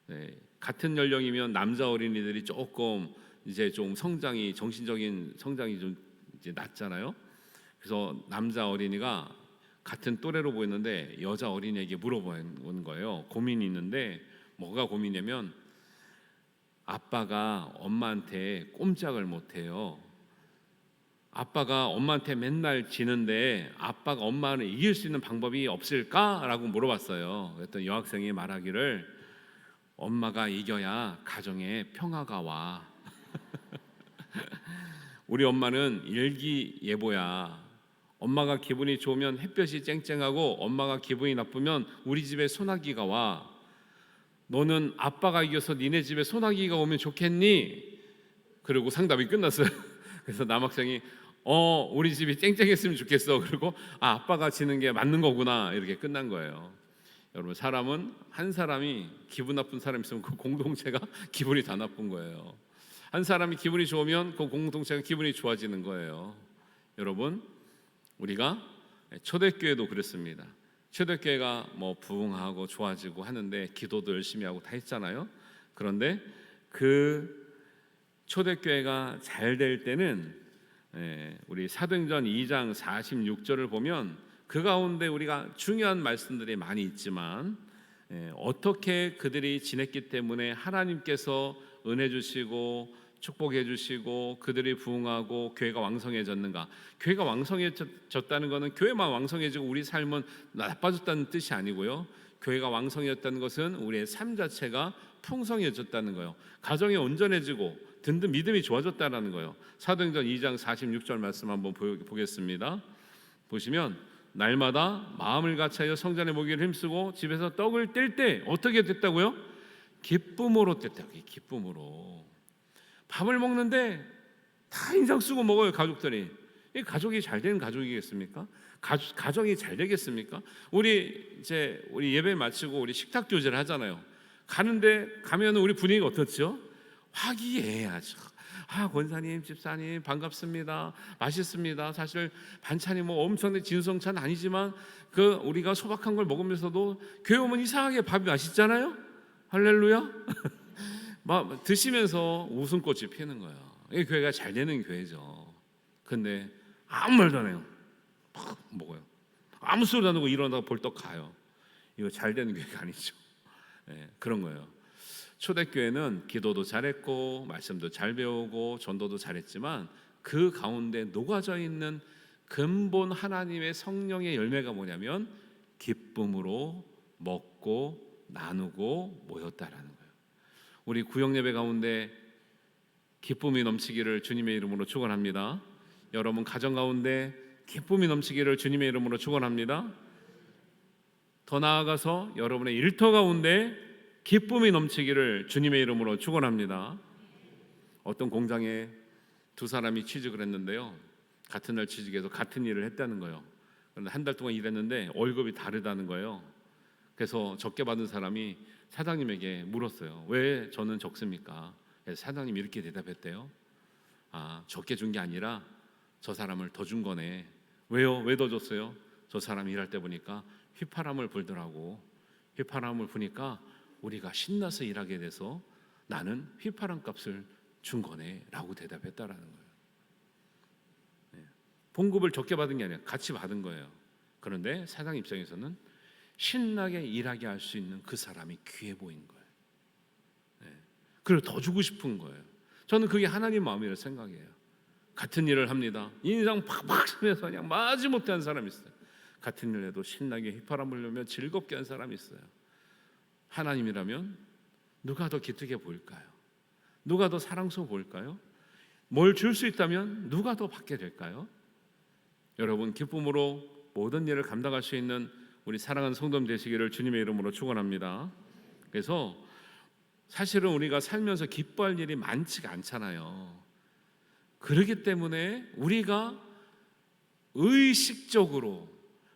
네, 같은 연령이면 남자 어린이들이 조금 이제 좀 성장이 정신적인 성장이 좀 이제 낮잖아요. 그래서 남자 어린이가 같은 또래로 보였는데 여자 어린이에게 물어보는 거예요. 고민이 있는데 뭐가 고민이냐면 아빠가 엄마한테 꼼짝을 못해요. 아빠가 엄마한테 맨날 지는데 아빠가 엄마를 이길 수 있는 방법이 없을까라고 물어봤어요. 그랬더니 여학생이 말하기를 엄마가 이겨야 가정에 평화가 와. 우리 엄마는 일기예보야. 엄마가 기분이 좋으면 햇볕이 쨍쨍하고 엄마가 기분이 나쁘면 우리 집에 소나기가 와. 너는 아빠가 이겨서 니네 집에 소나기가 오면 좋겠니? 그리고 상담이 끝났어요. 그래서 남학생이 우리 집이 쨍쨍했으면 좋겠어. 그리고 아빠가 지는 게 맞는 거구나. 이렇게 끝난 거예요. 여러분, 사람은 한 사람이 기분 나쁜 사람이 있으면 그 공동체가 기분이 다 나쁜 거예요. 한 사람이 기분이 좋으면 그 공동체가 기분이 좋아지는 거예요. 여러분, 우리가 초대교회도 그랬습니다. 초대교회가 뭐 부흥하고 좋아지고 하는데 기도도 열심히 하고 다 했잖아요. 그런데 그 초대교회가 잘 될 때는 우리 사도행전 2장 46절을 보면 그 가운데 우리가 중요한 말씀들이 많이 있지만 어떻게 그들이 지냈기 때문에 하나님께서 은혜 주시고 축복해 주시고 그들이 부흥하고 교회가 왕성해졌는가. 교회가 왕성해졌다는 것은 교회만 왕성해지고 우리 삶은 나빠졌다는 뜻이 아니고요. 교회가 왕성해졌다는 것은 우리의 삶 자체가 풍성해졌다는 거예요. 가정이 온전해지고 든든 믿음이 좋아졌다는 거예요. 사도행전 2장 46절 말씀 한번 보겠습니다. 보시면 날마다 마음을 같이하여 성전에 모기를 힘쓰고 집에서 떡을 뗄 때 어떻게 됐다고요? 기쁨으로 뗐다고. 기쁨으로. 밥을 먹는데 다 인상 쓰고 먹어요. 가족들이. 이 가족이 잘 되는 가족이겠습니까? 가정이 잘 되겠습니까? 우리 예배 마치고 우리 식탁 교제를 하잖아요. 가면 우리 분위기가 어떻죠? 화기애애하죠. 권사님, 집사님 반갑습니다. 맛있습니다. 사실 반찬이 뭐 엄청나게 진성찬 아니지만 그 우리가 소박한 걸 먹으면서도 교회 오면 이상하게 밥이 맛있잖아요. 할렐루야. 막 드시면서 웃음꽃이 피는 거예요. 이 교회가 잘 되는 교회죠. 근데 아무 말도 안 해요. 막 먹어요. 아무 소리도 안 하고 일어나다가 벌떡 가요. 이거 잘 되는 교회가 아니죠. 그런 거예요. 초대교회는 기도도 잘했고 말씀도 잘 배우고 전도도 잘했지만 그 가운데 녹아져 있는 근본 하나님의 성령의 열매가 뭐냐면 기쁨으로 먹고 나누고 모였다라는 거예요. 우리 구역예배 가운데 기쁨이 넘치기를 주님의 이름으로 축원합니다. 여러분 가정 가운데 기쁨이 넘치기를 주님의 이름으로 축원합니다. 더 나아가서 여러분의 일터 가운데 기쁨이 넘치기를 주님의 이름으로 축원합니다. 어떤 공장에 두 사람이 취직을 했는데요. 같은 날 취직해서 같은 일을 했다는 거예요. 그런데 한 달 동안 일했는데 월급이 다르다는 거예요. 그래서 적게 받은 사람이 사장님에게 물었어요. 왜 저는 적습니까? 그래서 사장님이 이렇게 대답했대요. 적게 준 게 아니라 저 사람을 더 준 거네. 왜요? 왜 더 줬어요? 저 사람 일할 때 보니까 휘파람을 불더라고. 휘파람을 부니까 우리가 신나서 일하게 돼서 나는 휘파람 값을 준 거네 라고 대답했다라는 거예요. 봉급을 적게 받은 게 아니라 같이 받은 거예요. 그런데 사장 입장에서는 신나게 일하게 할 수 있는 그 사람이 귀해 보인 거예요. 그리고 더 주고 싶은 거예요. 저는 그게 하나님 마음이라고 생각해요. 같은 일을 합니다. 인상 팍팍 쓰면서 그냥 마지못해 한 사람이 있어요. 같은 일 해도 신나게 휘파람 불면서 즐겁게 한 사람이 있어요. 하나님이라면 누가 더 기특해 보일까요? 누가 더 사랑스러워 보일까요? 뭘 줄 수 있다면 누가 더 받게 될까요? 여러분 기쁨으로 모든 일을 감당할 수 있는 우리 사랑하는 성도님 되시기를 주님의 이름으로 축원합니다. 그래서 사실은 우리가 살면서 기뻐할 일이 많지가 않잖아요. 그렇기 때문에 우리가 의식적으로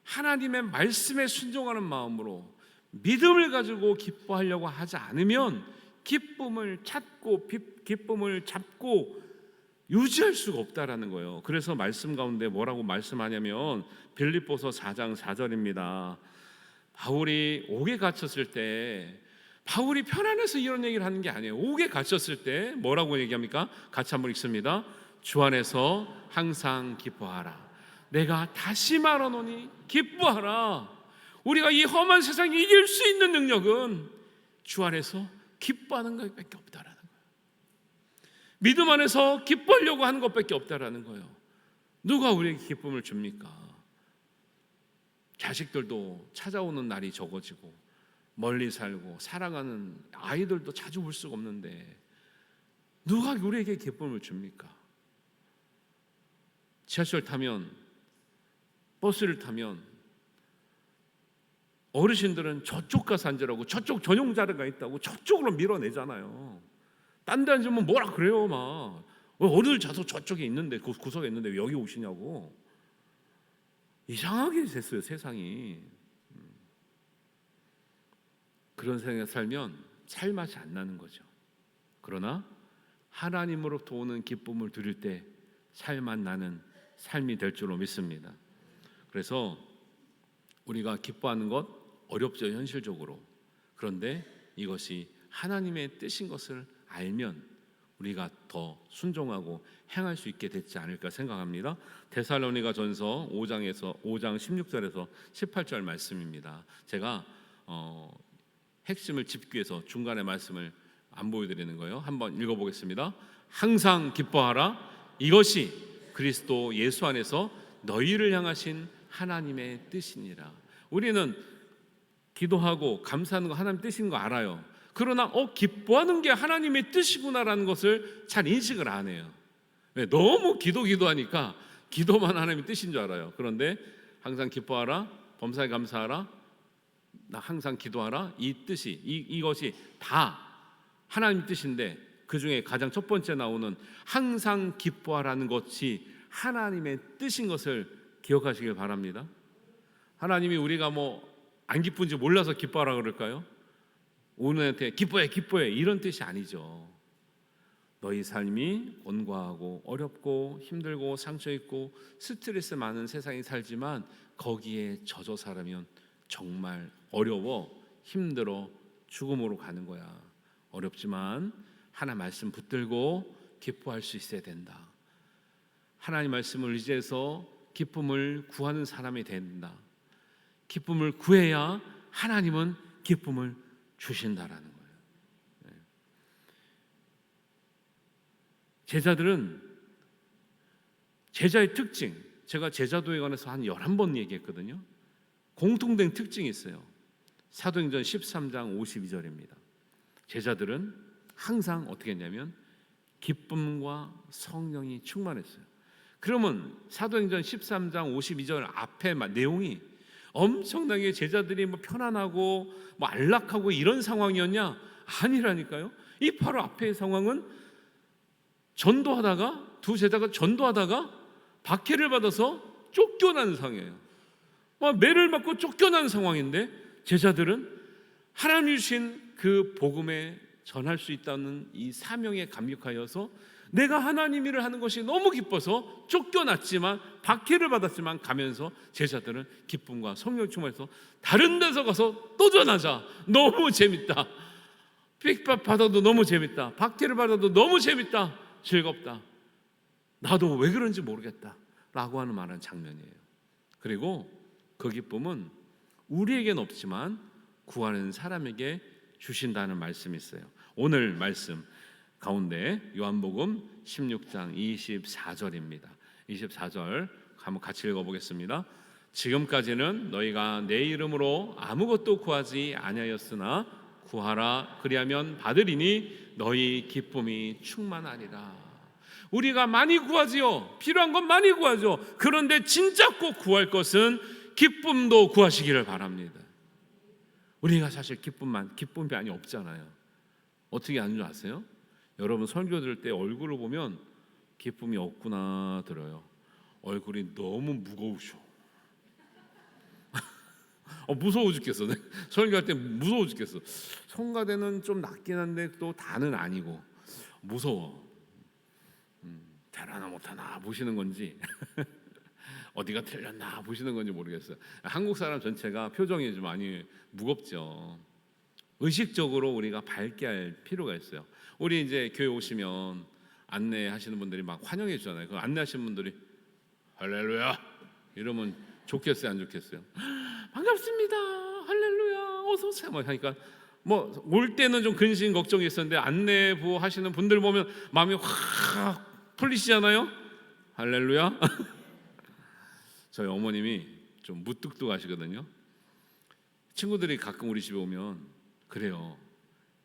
하나님의 말씀에 순종하는 마음으로 믿음을 가지고 기뻐하려고 하지 않으면 기쁨을 찾고 기쁨을 잡고 유지할 수가 없다라는 거예요. 그래서 말씀 가운데 뭐라고 말씀하냐면 빌립보서 4장 4절입니다. 바울이 옥에 갇혔을 때 바울이 편안해서 이런 얘기를 하는 게 아니에요. 옥에 갇혔을 때 뭐라고 얘기합니까? 같이 한번 읽습니다. 주 안에서 항상 기뻐하라. 내가 다시 말하노니 기뻐하라. 우리가 이 험한 세상 이길 수 있는 능력은 주 안에서 기뻐하는 것밖에 없다라는 거예요. 믿음 안에서 기뻐하려고 하는 것밖에 없다라는 거예요. 누가 우리에게 기쁨을 줍니까? 자식들도 찾아오는 날이 적어지고 멀리 살고 사랑하는 아이들도 자주 볼 수가 없는데 누가 우리에게 기쁨을 줍니까? 지하철 타면, 버스를 타면 어르신들은 저쪽 가서 앉으라고, 저쪽 전용 자리가 있다고 저쪽으로 밀어내잖아요. 딴 데 앉으면 뭐라 그래요 막. 어른들 좌석 저쪽에 있는데, 그 구석에 있는데 왜 여기 오시냐고. 이상하게 됐어요 세상이. 그런 생각에 살면 살맛이 안 나는 거죠. 그러나 하나님으로부터 오는 기쁨을 누릴 때 살맛 나는 삶이 될 줄로 믿습니다. 그래서 우리가 기뻐하는 것 어렵죠 현실적으로. 그런데 이것이 하나님의 뜻인 것을 알면 우리가 더 순종하고 행할 수 있게 됐지 않을까 생각합니다. 데살로니가전서 5장 16절에서 18절 말씀입니다. 제가 핵심을 짚기 위해서 중간에 말씀을 안 보여드리는 거예요. 한번 읽어보겠습니다. 항상 기뻐하라. 이것이 그리스도 예수 안에서 너희를 향하신 하나님의 뜻이니라. 우리는 기도하고 감사하는 거 하나님 뜻인 거 알아요. 그러나 기뻐하는 게 하나님의 뜻이구나라는 것을 잘 인식을 안 해요. 너무 기도하니까 기도만 하나님의 뜻인 줄 알아요. 그런데 항상 기뻐하라, 범사에 감사하라, 나 항상 기도하라, 이 뜻이 이것이 다 하나님 뜻인데 그 중에 가장 첫 번째 나오는 항상 기뻐하라는 것이 하나님의 뜻인 것을 기억하시길 바랍니다. 하나님이 우리가 안 기쁜지 몰라서 기뻐하라 그럴까요? 오늘한테 기뻐해 이런 뜻이 아니죠. 너희 삶이 곤고하고 어렵고 힘들고 상처 있고 스트레스 많은 세상에 살지만 거기에 젖어 살면 정말 어려워, 힘들어, 죽음으로 가는 거야. 어렵지만 하나님 말씀 붙들고 기뻐할 수 있어야 된다. 하나님 말씀을 의지해서 기쁨을 구하는 사람이 된다. 기쁨을 구해야 하나님은 기쁨을 주신다라는 거예요. 제자들은 제자의 특징, 제가 제자도에 관해서 한 11번 얘기했거든요. 공통된 특징이 있어요. 사도행전 13장 52절입니다. 제자들은 항상 어떻게 했냐면 기쁨과 성령이 충만했어요. 그러면 사도행전 13장 52절 앞에 내용이 엄청나게 제자들이 편안하고 안락하고 이런 상황이었냐? 아니라니까요. 이 바로 앞의 상황은 전도하다가 두 제자가 전도하다가 박해를 받아서 쫓겨난 상황이에요. 매를 맞고 쫓겨난 상황인데 제자들은 하나님이 주신 그 복음에 전할 수 있다는 이 사명에 감격하여서 내가 하나님 일을 하는 것이 너무 기뻐서 쫓겨났지만 박해를 받았지만 가면서 제자들은 기쁨과 성령 충만해서 다른 데서 가서 또 전하자. 너무 재밌다. 핍박 받아도 너무 재밌다. 박해를 받아도 너무 재밌다. 즐겁다. 나도 왜 그런지 모르겠다 라고 하는 말한 장면이에요. 그리고 그 기쁨은 우리에겐 없지만 구하는 사람에게 주신다는 말씀이 있어요. 오늘 말씀 가운데 요한복음 16장 24절입니다. 24절 한번 같이 읽어보겠습니다. 지금까지는 너희가 내 이름으로 아무것도 구하지 아니하였으나 구하라 그리하면 받으리니 너희 기쁨이 충만하리라. 우리가 많이 구하지요. 필요한 건 많이 구하죠. 그런데 진짜 꼭 구할 것은 기쁨도 구하시기를 바랍니다. 우리가 사실 기쁨이 많이 없잖아요. 어떻게 하는 줄 아세요? 여러분 설교 들을 때 얼굴을 보면 기쁨이 없구나 들어요. 얼굴이 너무 무거우셔. 무서워 죽겠어. 설교할 때 무서워 죽겠어. 성가대는 좀 낫긴 한데 또 다는 아니고 무서워. 잘하나 못하나 보시는 건지 어디가 틀렸나 보시는 건지 모르겠어요. 한국 사람 전체가 표정이 좀 많이 무겁죠. 의식적으로 우리가 밝게 할 필요가 있어요. 우리 이제 교회 오시면 안내하시는 분들이 막 환영해 주잖아요. 그 안내하시는 분들이 할렐루야 이러면 좋겠어요, 안 좋겠어요? 반갑습니다, 할렐루야, 어서 오세요. 막 하니까 뭐 올 때는 좀 근심 걱정이 있었는데 안내부 하시는 분들 보면 마음이 확 풀리시잖아요. 할렐루야. 저희 어머님이 좀 무뚝뚝하시거든요. 친구들이 가끔 우리 집에 오면 그래요.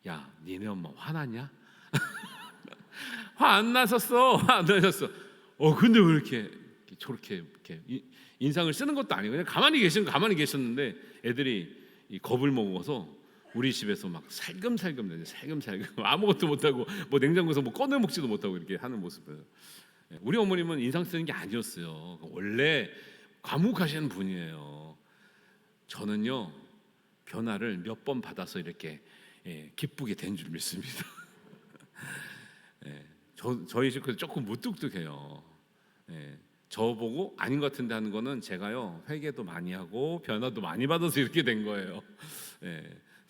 야, 니네 엄마 화났냐? 화 안 나셨어. 화 안 나셨어. 근데 왜 이렇게 저렇게 이렇게 인상을 쓰는 것도 아니고 그냥 가만히 계셨는데 애들이 이 겁을 먹어서 우리 집에서 막 살금살금 내요. 살금살금 아무것도 못하고 뭐 냉장고에서 뭐 꺼내 먹지도 못하고 이렇게 하는 모습을. 우리 어머님은 인상 쓰는 게 아니었어요. 원래 과묵하시는 분이에요. 저는요 변화를 몇 번 받아서 이렇게 기쁘게 된 줄 믿습니다. 저희 집 조금 무뚝뚝해요. 저보고 아닌 것 같은데 하는 거는 제가요 회개도 많이 하고 변화도 많이 받아서 이렇게 된 거예요.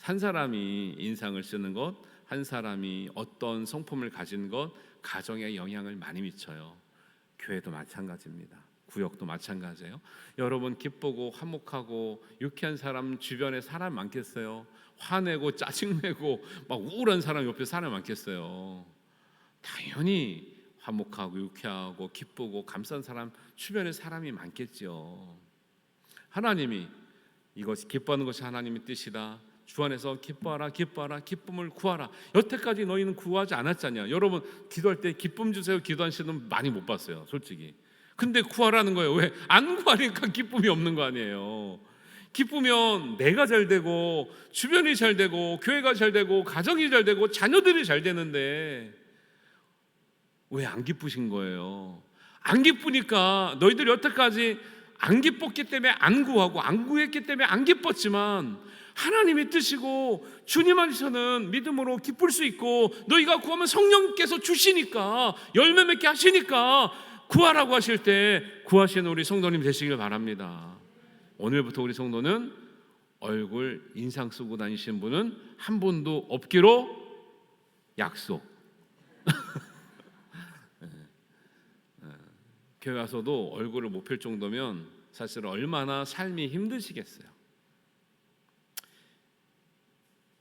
한 사람이 인상을 쓰는 것, 한 사람이 어떤 성품을 가진 것, 가정에 영향을 많이 미쳐요. 교회도 마찬가지입니다. 구역도 마찬가지예요. 여러분 기쁘고 화목하고 유쾌한 사람 주변에 사람 많겠어요? 화내고 짜증내고 막 우울한 사람 옆에 사람 많겠어요? 당연히 화목하고 유쾌하고 기쁘고 감사한 사람 주변에 사람이 많겠죠. 하나님이 이것이 기뻐하는 것이 하나님의 뜻이다. 주 안에서 기뻐하라 기뻐하라 기쁨을 구하라. 여태까지 너희는 구하지 않았잖냐. 여러분 기도할 때 기쁨 주세요 기도하시는 분 많이 못 봤어요 솔직히. 근데 구하라는 거예요. 왜? 안 구하니까 기쁨이 없는 거 아니에요. 기쁘면 내가 잘 되고 주변이 잘 되고 교회가 잘 되고 가정이 잘 되고 자녀들이 잘 되는데 왜 안 기쁘신 거예요? 안 기쁘니까 너희들이 여태까지 안 기뻤기 때문에 안 구하고 안 구했기 때문에 안 기뻤지만 하나님이 뜻이고 주님 안에서는 믿음으로 기쁠 수 있고 너희가 구하면 성령께서 주시니까 열매 맺게 하시니까 구하라고 하실 때 구하시는 우리 성도님 되시길 바랍니다. 오늘부터 우리 성도는 얼굴 인상 쓰고 다니시는 분은 한 분도 없기로 약속. 교회 와서도 얼굴을 못 펼 정도면 사실 얼마나 삶이 힘드시겠어요.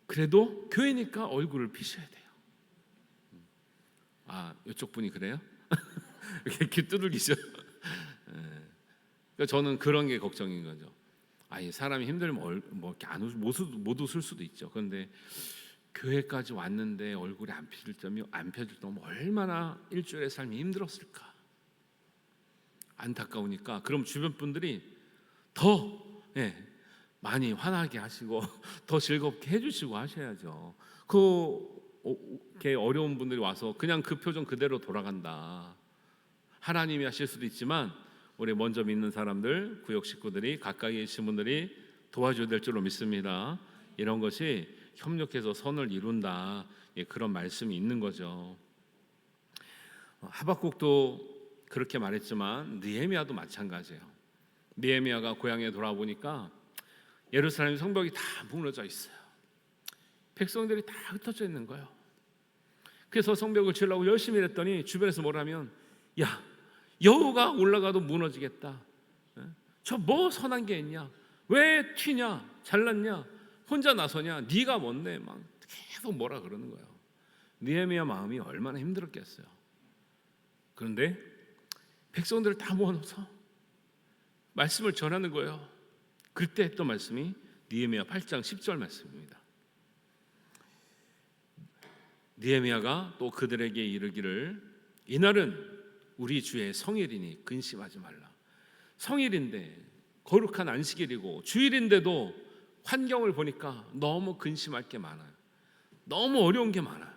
그래도 교회니까 얼굴을 피셔야 돼요. 이쪽 분이 그래요? 이렇게 귀 두들기죠. 그러니까 저는 그런 게 걱정인 거죠. 사람이 힘들면 뭐 이렇게 못 웃을 수도 있죠. 그런데 교회까지 왔는데 얼굴이 안 펴질 때면 얼마나 일주일의 삶이 힘들었을까. 안타까우니까 그럼 주변 분들이 더 많이 화나게 하시고 더 즐겁게 해주시고 하셔야죠. 그렇게 어려운 분들이 와서 그냥 그 표정 그대로 돌아간다. 하나님이 하실 수도 있지만 우리 먼저 믿는 사람들, 구역 식구들이 가까이 계신 분들이 도와줘야 될 줄로 믿습니다. 이런 것이 협력해서 선을 이룬다. 그런 말씀이 있는 거죠. 하박국도 그렇게 말했지만 느헤미야도 마찬가지예요. 느헤미야가 고향에 돌아보니까 예루살렘 성벽이 다 무너져 있어요. 백성들이 다 흩어져 있는 거예요. 그래서 성벽을 지으려고 열심히 했더니 주변에서 뭐라면 야 여호가 올라가도 무너지겠다. 저 뭐 선한 게 있냐? 왜 튀냐? 잘났냐? 혼자 나서냐? 네가 뭔데? 막 계속 뭐라 그러는 거예요. 느헤미야 마음이 얼마나 힘들었겠어요. 그런데 백성들을 다 모아놓아서 말씀을 전하는 거예요. 그때 했던 말씀이 느헤미야 8장 10절 말씀입니다. 느헤미야가 또 그들에게 이르기를 이날은 우리 주의 성일이니 근심하지 말라. 성일인데 거룩한 안식일이고 주일인데도 환경을 보니까 너무 근심할 게 많아요. 너무 어려운 게 많아요.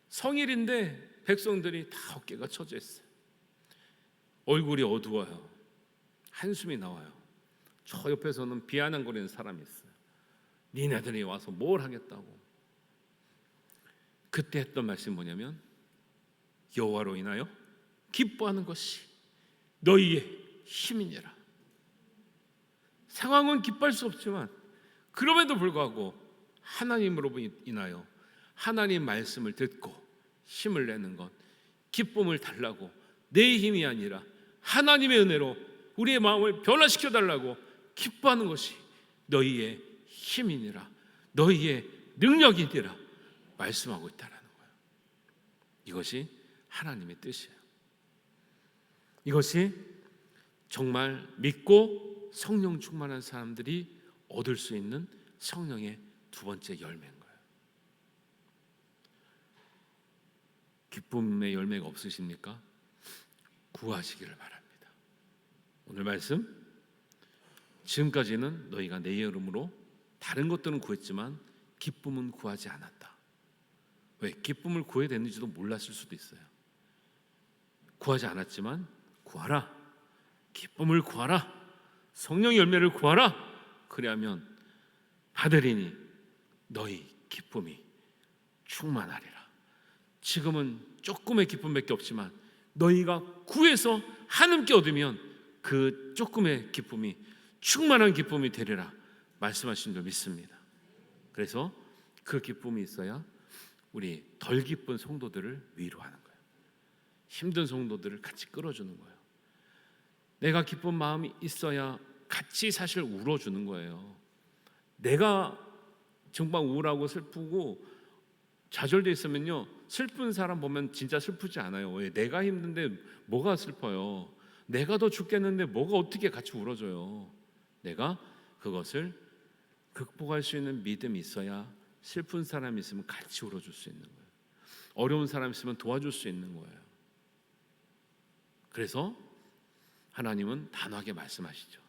성일인데 백성들이 다 어깨가 처져 있어요. 얼굴이 어두워요. 한숨이 나와요. 저 옆에서는 비아냥거리는 사람이 있어요. 니네들이 와서 뭘 하겠다고. 그때 했던 말씀이 뭐냐면 여호와로 인하여 기뻐하는 것이 너희의 힘이니라. 상황은 기뻐할 수 없지만 그럼에도 불구하고 하나님으로 인하여 하나님 말씀을 듣고 힘을 내는 것, 기쁨을 달라고 내 힘이 아니라 하나님의 은혜로 우리의 마음을 변화시켜 달라고 기뻐하는 것이 너희의 힘이니라, 너희의 능력이니라 말씀하고 있다라는 거예요. 이것이 하나님의 뜻이에요. 이것이 정말 믿고 성령 충만한 사람들이 얻을 수 있는 성령의 두 번째 열매인 거예요. 기쁨의 열매가 없으십니까? 구하시기를 바랍니다. 오늘 말씀, 지금까지는 너희가 내 이름으로 다른 것들은 구했지만 기쁨은 구하지 않았다. 왜? 기쁨을 구해야 되는지도 몰랐을 수도 있어요. 구하지 않았지만 구하라, 기쁨을 구하라, 성령의 열매를 구하라. 그리하면 받으리니 너희 기쁨이 충만하리라. 지금은 조금의 기쁨밖에 없지만 너희가 구해서 하나님께 얻으면 그 조금의 기쁨이 충만한 기쁨이 되리라 말씀하신 줄 믿습니다. 그래서 그 기쁨이 있어야 우리 덜 기쁜 성도들을 위로하는 거예요. 힘든 성도들을 같이 끌어주는 거예요. 내가 기쁜 마음이 있어야 같이 사실 울어주는 거예요. 내가 정말 우울하고 슬프고 좌절돼 있으면요, 슬픈 사람 보면 진짜 슬프지 않아요. 왜? 내가 힘든데 뭐가 슬퍼요? 내가 더 죽겠는데 뭐가 어떻게 같이 울어줘요? 내가 그것을 극복할 수 있는 믿음이 있어야 슬픈 사람이 있으면 같이 울어줄 수 있는 거예요. 어려운 사람이 있으면 도와줄 수 있는 거예요. 그래서 하나님은 단호하게 말씀하시죠.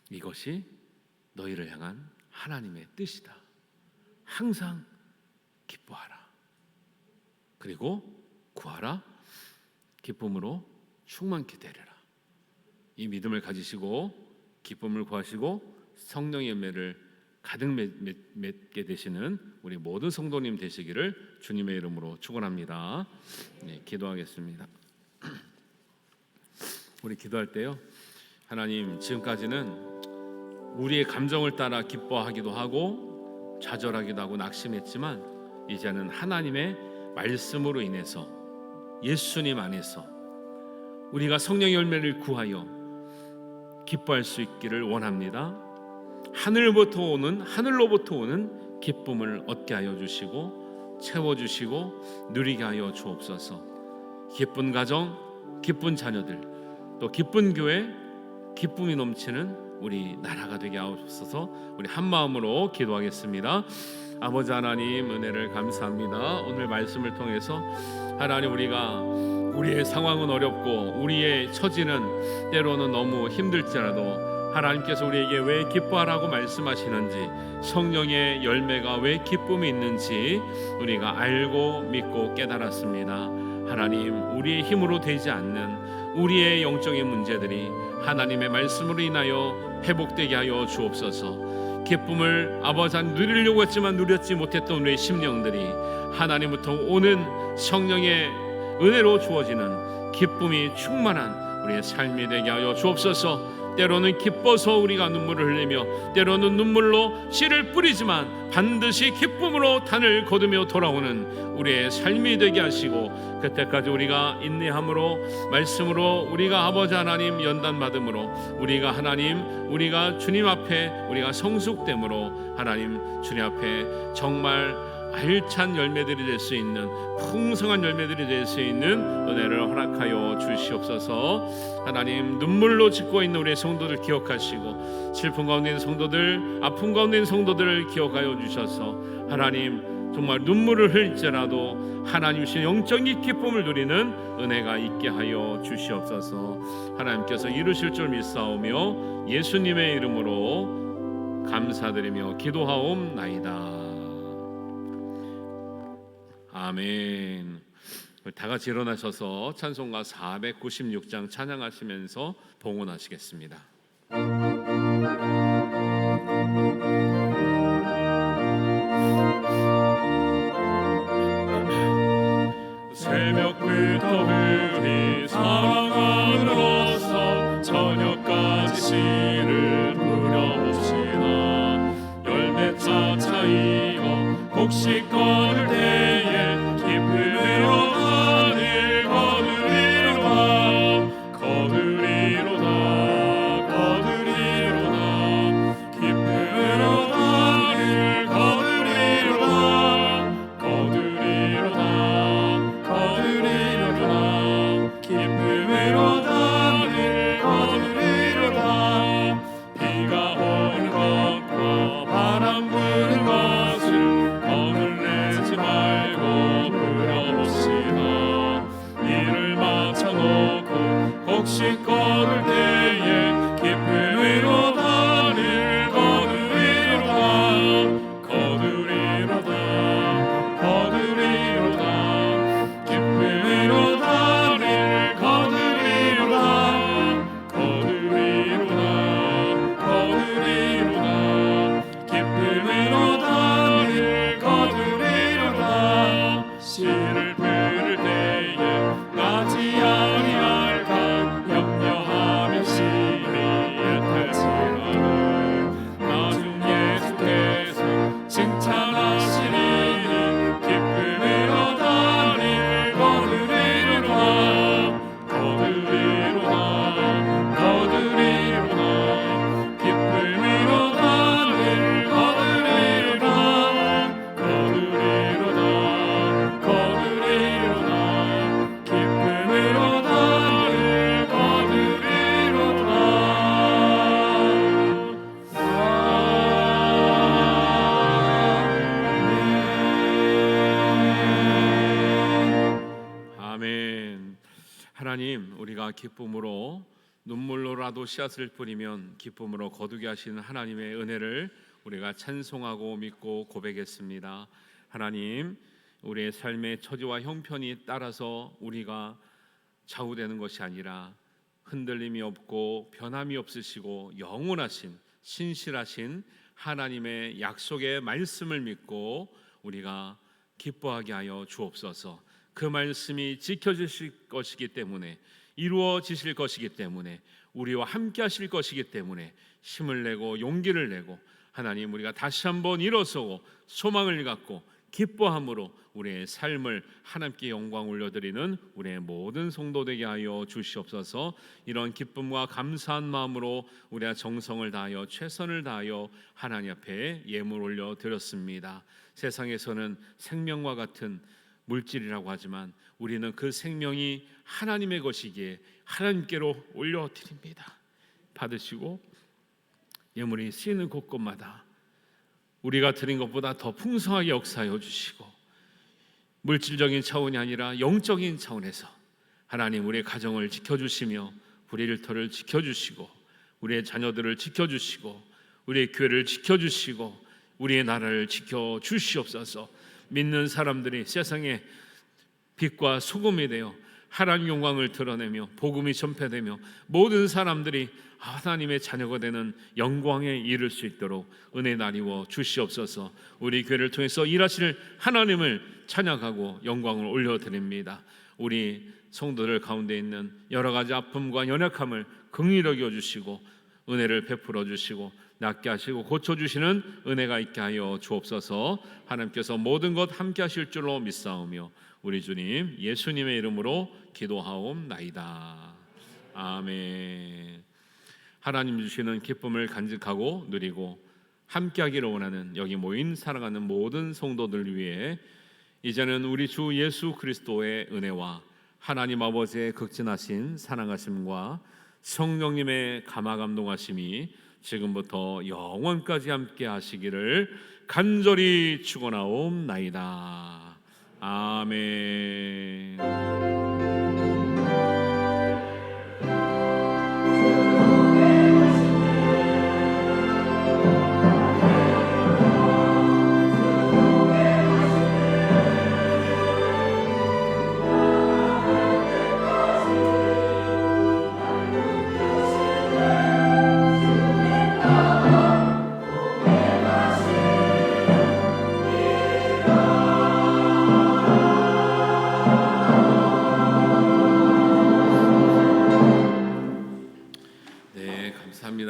이것이 너희를 향한 하나님의 뜻이다. 항상 기뻐하라. 그리고 구하라. 기쁨으로 충만케 되리라. 이 믿음을 가지시고 기쁨을 구하시고 성령의 열매를 가득 맺게 되시는 우리 모든 성도님 되시기를 주님의 이름으로 축원합니다. 네, 기도하겠습니다. 우리 기도할 때요, 하나님, 지금까지는 우리의 감정을 따라 기뻐하기도 하고 좌절하기도 하고 낙심했지만 이제는 하나님의 말씀으로 인해서 예수님 안에서 우리가 성령의 열매를 구하여 기뻐할 수 있기를 원합니다. 하늘로부터 오는 기쁨을 얻게 하여 주시고 채워주시고 누리게 하여 주옵소서. 기쁜 가정, 기쁜 자녀들, 또 기쁜 교회, 기쁨이 넘치는 우리 나라가 되게 하옵소서. 우리 한 마음으로 기도하겠습니다. 아버지 하나님, 은혜를 감사합니다. 오늘 말씀을 통해서 하나님, 우리의 상황은 어렵고 우리의 처지는 때로는 너무 힘들지라도 하나님께서 우리에게 왜 기뻐하라고 말씀하시는지, 성령의 열매가 왜 기쁨이 있는지 우리가 알고 믿고 깨달았습니다. 하나님, 우리의 힘으로 되지 않는 우리의 영적인 문제들이 하나님의 말씀으로 인하여 회복되게 하여 주옵소서. 기쁨을 아버지 누리려고 했지만 누렸지 못했던 우리의 심령들이 하나님부터 오는 성령의 은혜로 주어지는 기쁨이 충만한 우리의 삶이 되게 하여 주옵소서. 때로는 기뻐서 우리가 눈물을 흘리며 때로는 눈물로 씨를 뿌리지만 반드시 기쁨으로 단을 거두며 돌아오는 우리의 삶이 되게 하시고, 그때까지 우리가 인내함으로 말씀으로 우리가 아버지 하나님 연단받음으로 우리가 주님 앞에 우리가 성숙됨으로 하나님 주님 앞에 정말 알찬 열매들이 될 수 있는, 풍성한 열매들이 될 수 있는 은혜를 허락하여 주시옵소서. 하나님, 눈물로 짓고 있는 우리의 성도들 기억하시고 슬픔 가운데 있는 성도들, 아픔 가운데 있는 성도들을 기억하여 주셔서 하나님, 정말 눈물을 흘릴지라도 하나님 주신 영적인 기쁨을 누리는 은혜가 있게 하여 주시옵소서. 하나님께서 이루실 줄 믿사오며 예수님의 이름으로 감사드리며 기도하옵나이다. 아멘. 다 같이 일어나셔서 찬송가 496장 찬양하시면서 봉헌하시겠습니다. 새벽부터 우리 사랑 안으로서 저녁까지 씨를 뿌려봅시다. 열매 차차이 우리가 기쁨으로 눈물로라도 씨앗을 뿌리면 기쁨으로 거두게 하시는 하나님의 은혜를 우리가 찬송하고 믿고 고백했습니다. 하나님, 우리의 삶의 처지와 형편이 따라서 우리가 좌우되는 것이 아니라 흔들림이 없고 변함이 없으시고 영원하신 신실하신 하나님의 약속의 말씀을 믿고 우리가 기뻐하게 하여 주옵소서. 그 말씀이 지켜지실 것이기 때문에, 이루어지실 것이기 때문에, 우리와 함께 하실 것이기 때문에 힘을 내고 용기를 내고 하나님, 우리가 다시 한번 일어서고 소망을 갖고 기뻐함으로 우리의 삶을 하나님께 영광 올려드리는 우리의 모든 성도 되게 하여 주시옵소서. 이런 기쁨과 감사한 마음으로 우리가 정성을 다하여 최선을 다하여 하나님 앞에 예물 올려드렸습니다. 세상에서는 생명과 같은 물질이라고 하지만 우리는 그 생명이 하나님의 것이기에 하나님께로 올려드립니다. 받으시고 예물이 쓰이는 곳곳마다 우리가 드린 것보다 더 풍성하게 역사하여 주시고, 물질적인 차원이 아니라 영적인 차원에서 하나님 우리의 가정을 지켜주시며 우리 일터를 지켜주시고 우리의 자녀들을 지켜주시고 우리의 교회를 지켜주시고 우리의 나라를 지켜주시옵소서. 믿는 사람들이 세상에 빛과 소금이 되어 하나님 영광을 드러내며 복음이 전파되며 모든 사람들이 하나님의 자녀가 되는 영광에 이를 수 있도록 은혜 나리워 주시옵소서. 우리 교회를 통해서 일하실 하나님을 찬양하고 영광을 올려드립니다. 우리 성도들 가운데 있는 여러 가지 아픔과 연약함을 긍휼히 여겨주시고 은혜를 베풀어 주시고 낫게 하시고 고쳐주시는 은혜가 있게 하여 주옵소서. 하나님께서 모든 것 함께 하실 줄로 믿사오며 우리 주님 예수님의 이름으로 기도하옵나이다. 아멘. 하나님 주시는 기쁨을 간직하고 누리고 함께하기를 원하는 여기 모인 사랑하는 모든 성도들 위해 이제는 우리 주 예수 그리스도의 은혜와 하나님 아버지의 극진하신 사랑하심과 성령님의 감화 감동하심이 지금부터 영원까지 함께 하시기를 간절히 축원하옵나이다. 아멘.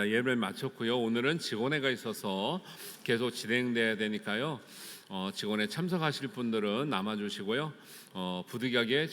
예배를 마쳤고요. 오늘은 직원회가 있어서 계속 진행돼야 되니까요. 직원회 참석하실 분들은 남아주시고요. 부득이하게